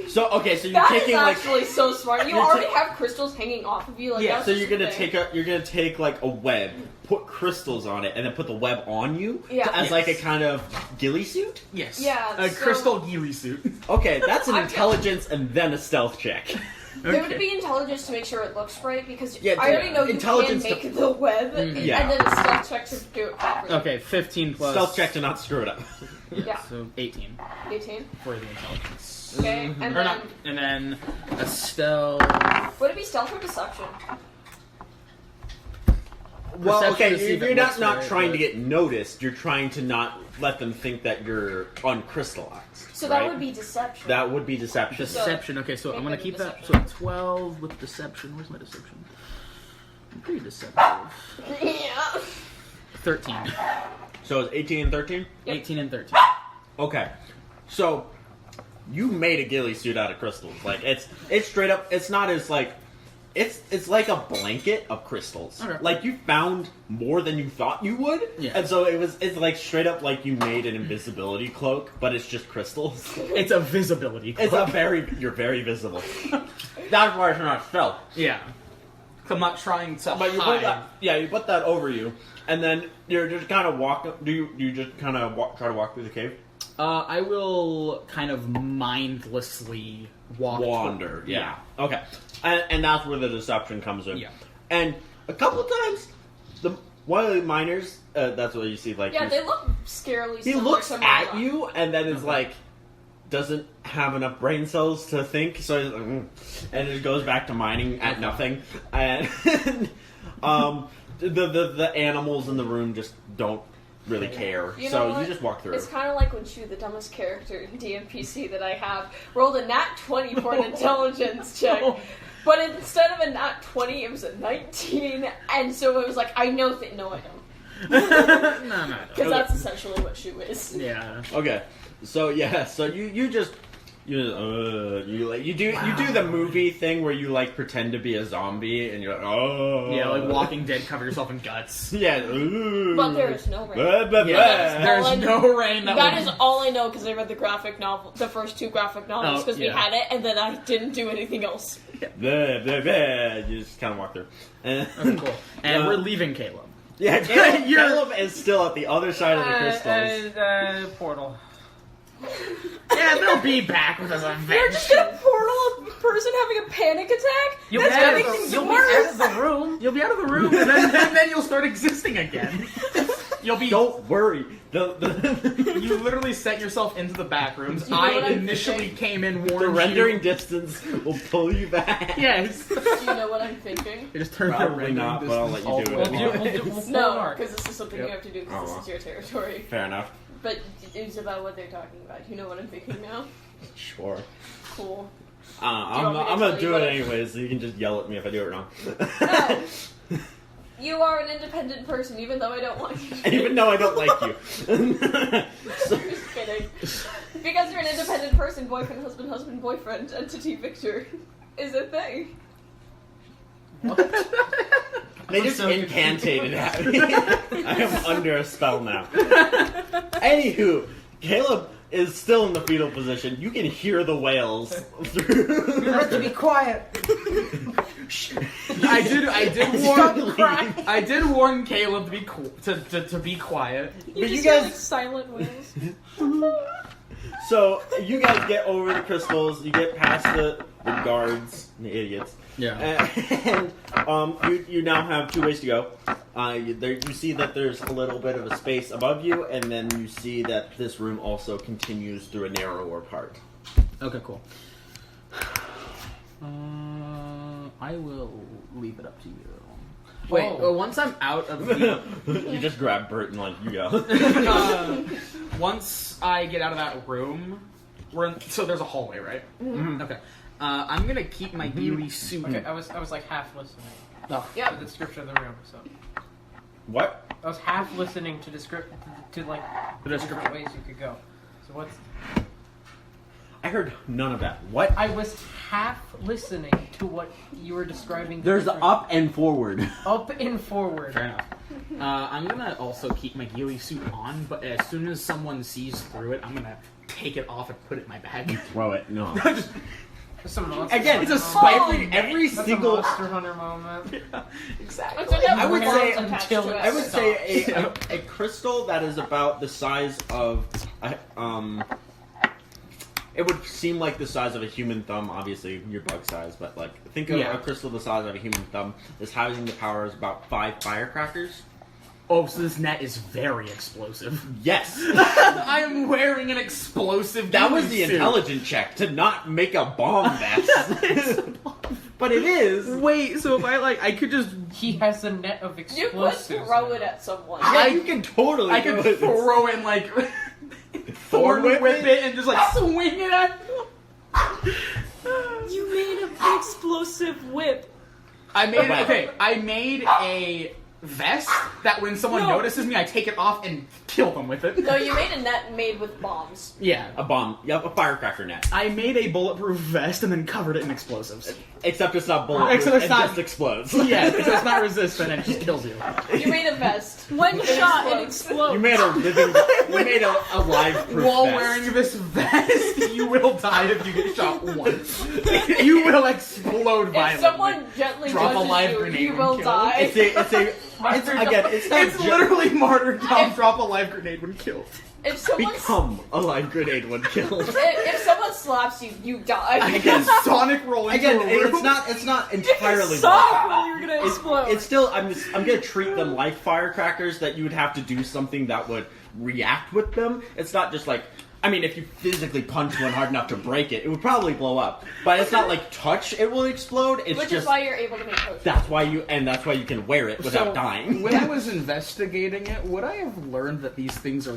So okay, so you're That is taking like actually so smart. You you're already ta- have crystals hanging off of you. Like, Yeah, that's so just you're a gonna thing. take like a web, put crystals on it, and then put the web on you Yeah. as Yes. like a kind of ghillie suit. Yes. Yeah, A so- crystal ghillie suit. Okay, that's an I'm- intelligence and then a stealth check. It would be intelligence to make sure it looks right because Yeah, I already know you intelligence can to- make the web, Yeah. and then a stealth check to do it properly. Okay, 15 plus. Stealth check to not screw it up. Yeah. So 18 18. for the intelligence. Okay, and Or then not, and then a stealth. would it be stealth or deception? Well, Perception okay, to see if you're it not looks not right, trying but- to get noticed. You're trying to not let them think that you're uncrystallized. So that right? would be deception. That would be deception. Deception. Okay, so I'm Make gonna it a keep that. deception. So 12 with deception. Where's my deception? I'm pretty deceptive. Yeah. 13. So it's 18 and 13? 18 and 13. Okay. So you made a ghillie suit out of crystals. Like it's straight up it's not as like it's like a blanket of crystals. Okay. Like you found more than you thought you would. Yeah. And so it's like straight up like you made an invisibility cloak, but it's just crystals. It's a visibility. It's a you're very visible. That's why it's not stealth. Yeah. I'm not trying to But you hide. put that, you put that over you, and then you're just kind of walking. Do you just kind of try to walk through the cave? I will kind of mindlessly Wander. Yeah. Okay. And that's where the deception comes in. Yeah. And a couple times, one of the miners, that's what you see. Like, Yeah, they look scarily he similar looks to at Mama. you, and then is like, doesn't have enough brain cells to think, so he's like, and it goes back to mining at nothing. And the animals in the room just don't really care. You know So what? you just walk through. It's kind of like when Shu, the dumbest character in DMPC that I have, rolled a nat 20 for an intelligence check. But instead of a nat 20, it was a 19, and so it was like, I know no, I don't. No. Because that's essentially what Shu is. Yeah. Okay, so you do the movie thing where you like pretend to be a zombie and you're like, oh Yeah, like Walking Dead, cover yourself in guts. yeah, But there is no rain. Blah, blah, blah. There's all I- no rain. That is all I know because I read the graphic novel, the first 2 graphic novels, because we had it, and then I didn't do anything else. Blah, blah, blah. You just kind of walk through. Okay, cool. And we're leaving Caleb. Yeah, Caleb is still at the other side of the crystals. Portal. Yeah, they'll be back with us You're just eventually. gonna portal a person having a panic attack? You'll be That's out gonna make of things the, you'll be worse. out of the room. You'll be out of the room, and then you'll start existing again. You'll be. Don't worry. You literally set yourself into the back rooms. You know what I I'm initially thinking? came in, the warned rendering you. distance will pull you back. Yes. Do you know what I'm thinking? You just turn the Probably rendering not, but I'll let you distance do all it. the We'll way. pull an No, arc. because this is something Yep. you have to do because Oh, this is your territory. Fair enough. But it's about what they're talking about. You know what I'm thinking now? Sure. Cool. I'm want me to gonna tell do you it what- anyways, so you can just yell at me if I do it wrong. No. You are an independent person, even though I don't want you to. Even though I don't like you. So- I'm just kidding. Because you're an independent person, boyfriend, husband, boyfriend, entity Victor is a thing. They just incantated at me. I am under a spell now. Anywho, Caleb is still in the fetal position. You can hear the wails through. You have to be quiet. I did warn Caleb to be to be quiet. You But just you hear guys- like silent whales. So you guys get over the crystals. You get past the guards, the idiots. Yeah. And you now have 2 ways to go. You see that there's a little bit of a space above you, and then you see that this room also continues through a narrower part. Okay, cool. I will leave it up to you. Wait, Oh. once I'm out of the... You just grab Bert and like, you go. Once I get out of that room, so there's a hallway, right? Mhm. Okay. I'm gonna keep my beauty suit. Okay, I was like half listening Oh. Yep. to the description of the room. So What? I was half listening to like The the description. different ways you could go. So what's I heard none of that. What? I was half listening to what you were describing. There's different- up and forward. up and forward. Fair enough. I'm gonna also keep my ghillie suit on, but as soon as someone sees through it, I'm gonna take it off and put it in my bag. Throw it. No. That's a monster Again, Hunter it's a moment. every That's single. a Monster Hunter moment. Exactly. It's enough I would words say attached until to it. I would say a crystal that is about the size of it would seem like the size of a human thumb. Obviously, your bug size, but like think of Yeah. a crystal the size of a human thumb. Is housing the power is about 5 firecrackers. Oh, so this net is very explosive. Yes, I am wearing an explosive. that was ghillie the suit. intelligent check to not make a bomb vest. But it is. Wait, so if I could just, He has a net of You explosives. could throw now. it at someone. Yeah, you can totally. I do could it. throw in like thorn whip whip it? it and just like swing it at. You made an explosive whip. I made Wow. okay. I made a vest that when someone notices me, I take it off and kill them with it. No, you made a net made with bombs. Yeah. A bomb. Yep, a firecracker net. I made a bulletproof vest and then covered it in explosives. Except it's not bulletproof. Except it's it not- just explodes. Yeah, because it's not resistant and it just kills you. You made a vest. One shot and explodes. You made a living. You made a live proof While vest. wearing this vest, you will die if you get shot once. You will explode violently. If someone gently Drop a touches live you, grenade you and will kill. die. It's again. It's not It's literally martyrdom. Drop a live grenade when killed. If someone become a live grenade when killed. if someone slaps you, you die. Again, Sonic roll into Again, a room. it's not entirely. Stop when you're gonna It's, explode. it's still. I'm gonna treat them like firecrackers. That you would have to do something that would react with them. It's not just like. I mean, if you physically punch one hard enough to break it, it would probably blow up. But it's not like touch; it will explode. It's Which just is why you're able to make potions. that's why you can wear it without dying. When I was investigating it, would I have learned that these things are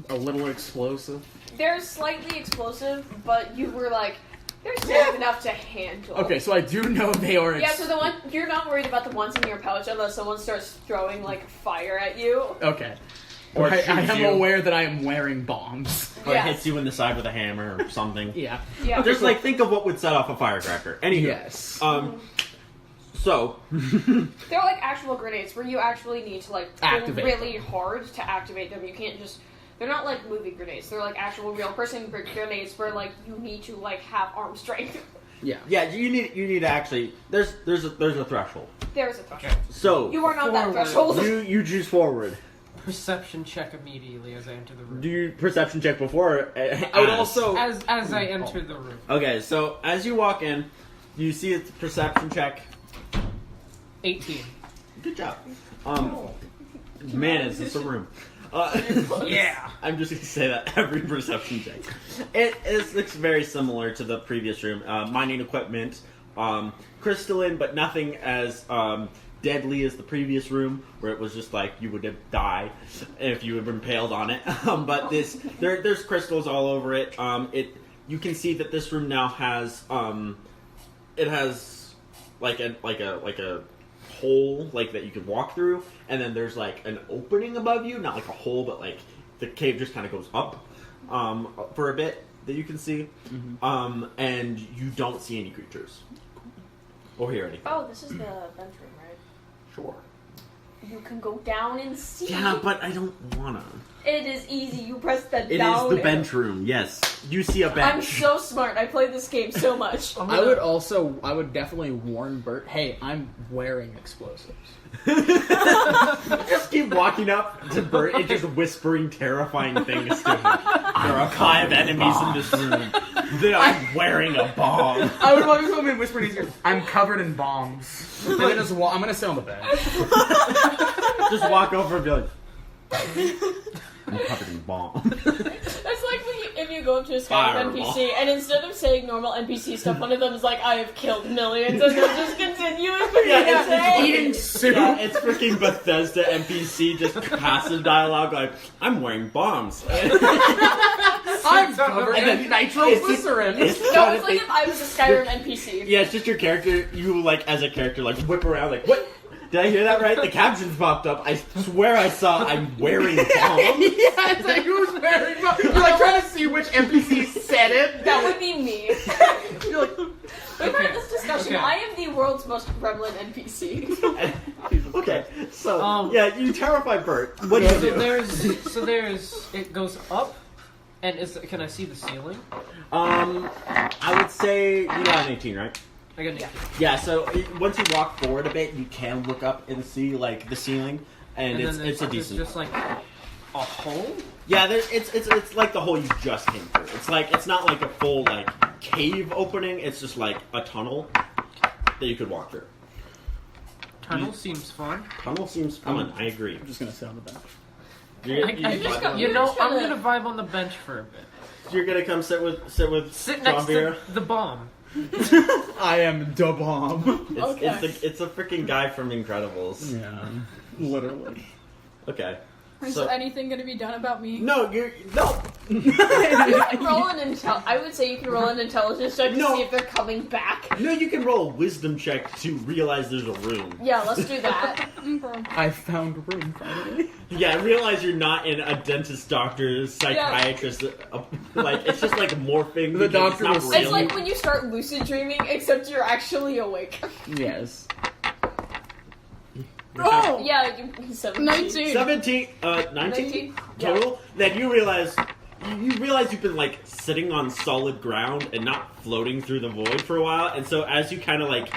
a little explosive? They're slightly explosive, but you were like, they're safe enough to handle. Okay, so I do know they are. Yeah, so the one you're not worried about the ones in your pouch unless someone starts throwing like fire at you. Okay. Or I shoots am you. aware that I am wearing bombs. Or Yes. hits you in the side with a hammer or something. Yeah. Yeah. Just like think of what would set off a firecracker. Anywho, Yes. So They're like actual grenades where you actually need to like pull Activate really hard to activate them. You can't just. They're not like movie grenades. They're like actual real person grenades where like you need to like have arm strength. Yeah. yeah, you need to actually. There's a threshold. There's a threshold. So You are not that Forward. threshold. you choose forward. Perception check immediately as I enter the room. Do you perception check before? I would also. As I enter the room. Okay, so as you walk in, you see it's a perception check. 18. Good job. Man, is this a room? Yeah. I'm just gonna say that every perception check. It looks very similar to the previous room. Mining equipment, crystalline, but nothing as deadly as the previous room, where it was just like you would die if you had been impaled on it. But there's crystals all over it. You can see that this room now has it has like a hole like that you could walk through, and then there's like an opening above you, not like a hole, but like the cave just kind of goes up for a bit that you can see, and you don't see any creatures or hear anything. Oh, this is the vent room, right? Sure. You can go down and see. Yeah, but I don't wanna. It is easy. You press the It down. is the arrow. bench room. Yes, you see a bench. I'm so smart. I play this game so much. I would definitely warn Bert, hey, I'm wearing explosives. Just keep walking up to Bert and just whispering terrifying things to him. There are 5 enemies in this room. They are wearing a bomb. I would always come in whispering in his ear, I'm covered in bombs. And then just I'm gonna sit on the bed. Just walk over and be like, I'm covered in bomb. It's like if you go up to a Skyrim Fireball. NPC and instead of saying normal NPC stuff, one of them is like, I have killed millions, and they'll just continue Eating soup. Yeah, it's freaking Bethesda NPC, just passive dialogue like, I'm wearing bombs. I'm covered And then in nitroglycerin. No, it's like if I was a Skyrim NPC. Yeah, it's just your character, you like, as a character, like, whip around like, what? Did I hear that right? The captions popped up. I swear I saw I'm wearing bombs. Yeah, it's like, who's wearing bombs? You're like trying to see which NPC said it. That would be me. You're like, We've had this discussion. Okay. I am the world's most prevalent NPC. Okay, so, Um, yeah, you terrify Bert. What do you do? So there's it goes up, and can I see the ceiling? I would say you got an 18, right? I got an 18. Yeah, so once you walk forward a bit, you can look up and see, like, the ceiling, and then it's a there's decent... just like a hole. Yeah, it's like the hole you just came through. It's not like a full, like, cave opening, it's just like a tunnel that you could walk through. Tunnel seems fun. Tunnel seems fun, I agree. I'm just gonna sit on the bench. I'm gonna vibe on the bench for a bit. You're gonna come sit with Sit next Trombir? to the bomb. I am the bomb. It's a freaking guy from Incredibles. Yeah, literally. Okay. Is So- anything going to be done about me? No, You can roll an I would say you can roll an intelligence check to No. see if they're coming back. No, you can roll a wisdom check to realize there's a room. Yeah, let's do that. I found room finally. Yeah, realize you're not in a dentist, doctor, psychiatrist. Like, it's just like morphing. The because doctor it's was not It's real. like when you start lucid dreaming, except you're actually awake. Yes. Oh! Yeah, you 17. 19. 17, 19 19? total. Then you realize you've been like sitting on solid ground and not floating through the void for a while. And so as you kind of like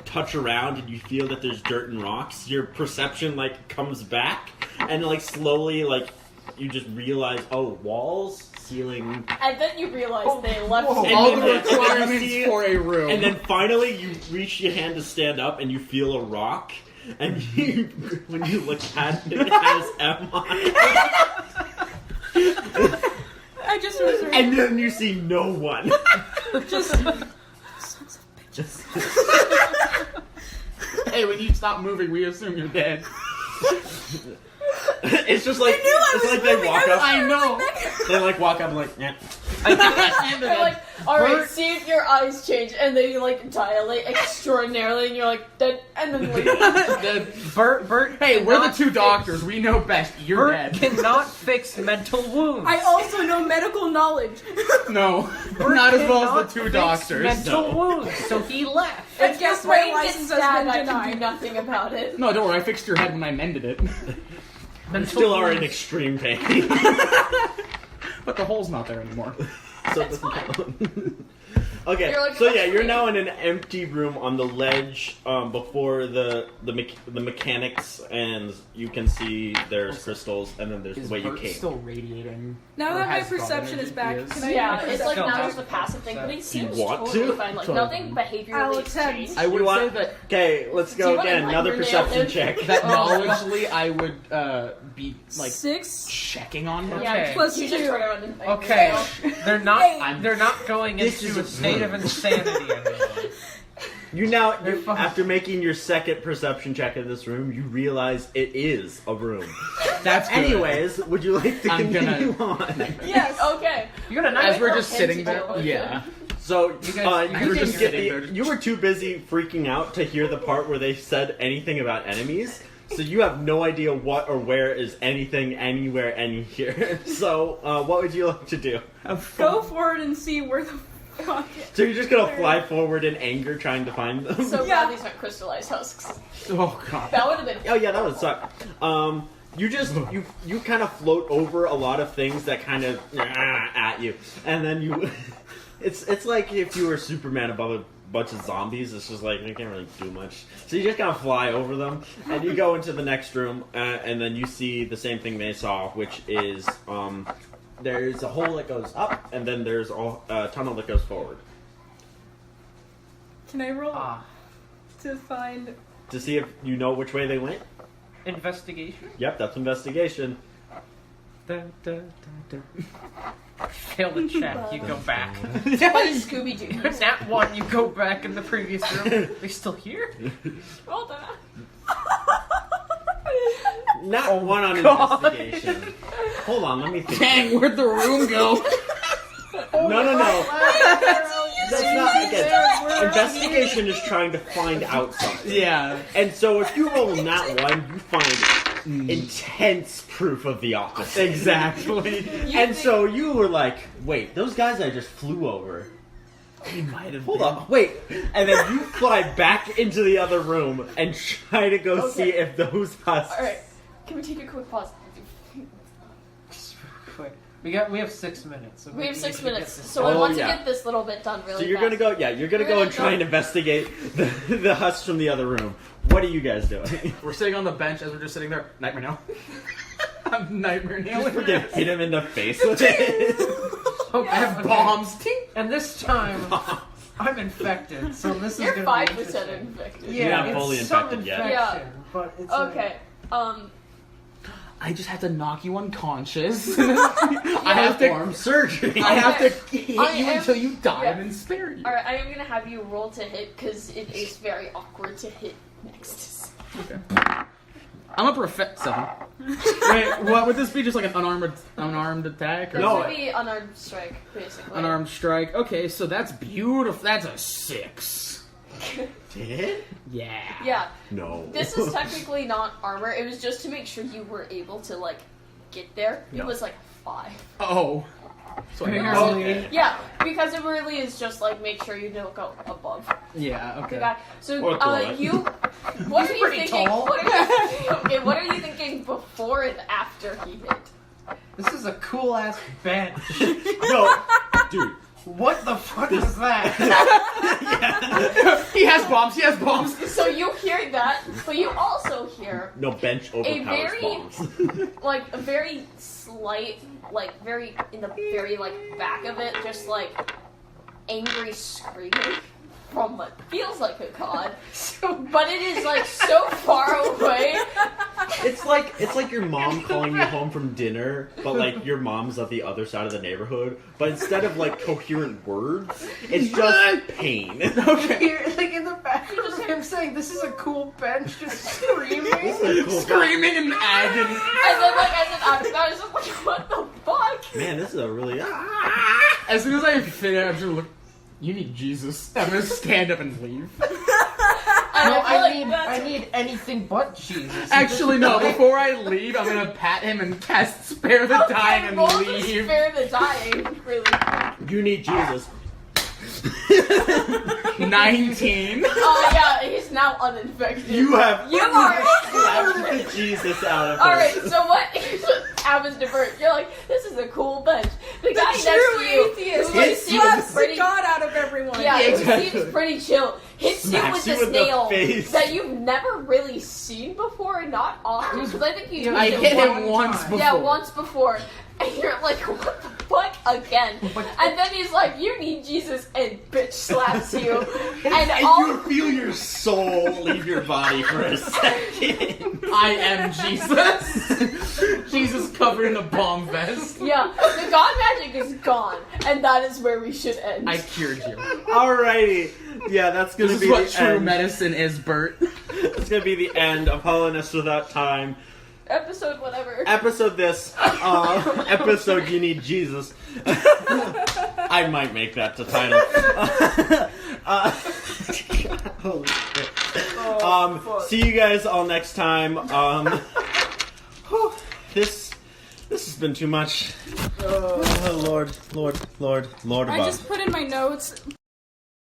touch around and you feel that there's dirt and rocks, your perception like comes back and like slowly like you just realize, oh, walls, ceiling. And then you realize they left And All then- the and then you requirements see- for a room. And then finally, you reach your hand to stand up, and you feel a rock. And you, when you look at it, it has M on it. I just was And then you see no one. just. Hey, when you stop moving, we assume you're dead. It's just like it's like they walk up. I know. They like walk up and like, yeah. They're like, alright, see if your eyes change. And they like dilate extraordinarily, and you're like, dead, and then leave. Bert. Hey, we're the cannot two fix- doctors. We know best. You're Bert dead. cannot fix mental wounds. I also know medical knowledge. No, Bert not as well cannot as the two fix doctors. Mental No. wounds. So he left. I guess my brain license gets has stabbed, been I can do denied. nothing about it. No, don't worry. I fixed your head when I mended it. You still are in extreme pain. But the hole's not there anymore. So it doesn't count. Okay, You're like, so yeah, "That's you're great." now in an empty room on the ledge before the mechanics, and you can see there's crystals, and then there's Is the way you Bert came. still radiating? Now Or that my has God perception is energy? back, He is? can I Yeah, use it's like Still now has it's the passive thing, but he Do you seems want totally to? fine. Like, Totally. nothing behaviorally Alex had- changed. I would You say want- that Okay, let's Do you go wanna, again. like, Another nail perception him? check. that knowledgeably I would be like 6 checking on her. Yeah, Okay. plus you just 2. turn around and like, Okay, fail. they're not. I'm- They're not going This into is a state of room. insanity anymore. You now, They're fine. after making your second perception check in this room, you realize it is a room. That's good. Anyways, would you like to I'm continue on? Yes. Okay. You got a nice As we're little just sitting into there, it. yeah. So You guys- you you were guys just are getting sitting there. you were too busy freaking out to hear the part where they said anything about enemies. So you have no idea what or where is anything, anywhere, any here. So what would you like to do? Go forward and see where the fuck. So you're just gonna fly forward in anger, trying to find them. So Yeah. glad these aren't crystallized husks. Oh god. That would have been. Oh yeah, that would suck. You just you kind of float over a lot of things that kind of at you, and then you. It's like if you were Superman above a bunch of zombies. It's just like you can't really do much. So you just kind of fly over them, and you go into the next room, and then you see the same thing they saw, which is there's a hole that goes up, and then there's a tunnel that goes forward. Can I roll Ah, to find? To see if you know which way they went. investigation. Yep, that's investigation. Dun, dun, dun, dun. Fail the check. You go back. Scooby Doo. Nat 1, you go back in the previous room. They still here? Well done. Not one on God. investigation. Hold on, let me think. Dang, where'd the room go? No. That's not again. Investigation is trying to find outside. Yeah. And so if you roll that one, you find intense proof of the opposite. Exactly. And so you were like, wait, those guys I just flew over. He might have. Hold on, wait. And then you fly back into the other room and try to go see if those husks. Alright, can we take a quick pause? Just real quick. We have 6 minutes. So We have 6 should get minutes, this so done. I want yeah. to get this little bit done really So you're fast. gonna go, you're gonna We're go gonna and try go- and investigate the husks from the other room. What are you guys doing? We're sitting on the bench as we're just sitting there. Nightmare nail. I'm nightmare nailing. We're gonna hit him in the face with it. Okay, I have okay. bombs. Tink. And this time, I'm infected, so this You're is gonna be 5% interesting. infected. You're not it's fully some infected yet. infection, but it's Okay, I just have to knock you unconscious. I have to. Perform surgery. I have to hit I you am- until you die yeah. and then spare you. alright, I am gonna have you roll to hit because it is very awkward to hit next. I'm a prof. 7. Wait, what would this be? Just like an unarmed attack? Or This No. would be unarmed strike, basically. Unarmed strike. Okay, so that's beautiful. That's a 6. Did? Yeah. Yeah, No. this is technically not armor. It was just to make sure you were able to, like, get there. It No. was, like, 5. Oh. So Okay. Yeah, because it really is just, like, make sure you don't go above. Yeah. Okay. Okay, so, Or below it. you... What are you pretty thinking? tall. Okay, what are you thinking before and after he hit? This is a cool ass bench. No, dude. What the fuck is that? He has bombs. He has bombs. So you hear that, but you also hear No, bench overpowers very- bombs. like a very slight, like very in the very like back of it, just like angry screaming from what feels like a god, but it is like so far away. It's like your mom calling you home from dinner, but like your mom's at the other side of the neighborhood. But instead of like coherent words, it's just pain. Here, like in the back, just him saying, "This is a cool bench," just screaming. This is a cool Screaming in agony. And then like as an afterthought, I was just like, what the fuck? Man, this is a really. As soon as I finish, I'm just look. You need Jesus. I'm gonna stand up and leave. And No, I feel like I need anything but Jesus. Actually, no. Before I leave, I'm gonna pat him and cast Spare the Dying and roll to leave. spare the dying, really. You need Jesus. 19. Oh yeah, he's now uninfected. You have. You are. slapped the Jesus out of Alright, her. so what happens to Bert? You're like, this is a cool bench. The guy next to True you, atheist who hits seems slaps the pretty, god out of everyone. yeah, Yeah, who exactly. seems pretty chill, hits Smacks you you with in this the nail face. that you've never really seen before, not often, because I think you used I it hit once. him once before. Yeah, once before. And you're like, what the fuck again? And then he's like, you need Jesus, and bitch slaps you. And And all you feel your soul leave your body for a second. I am Jesus. Jesus covered in a bomb vest. yeah, the god magic is gone, and that is where we should end. I cured you. Alrighty. Yeah, that's gonna This be is what the true end. medicine is, Bert. It's gonna be the end of Holiness Without Time. Episode whatever. Episode episode You Need Jesus. I might make that the title. Holy shit. See you guys all next time. This has been too much. Oh, Lord I above. just put in my notes.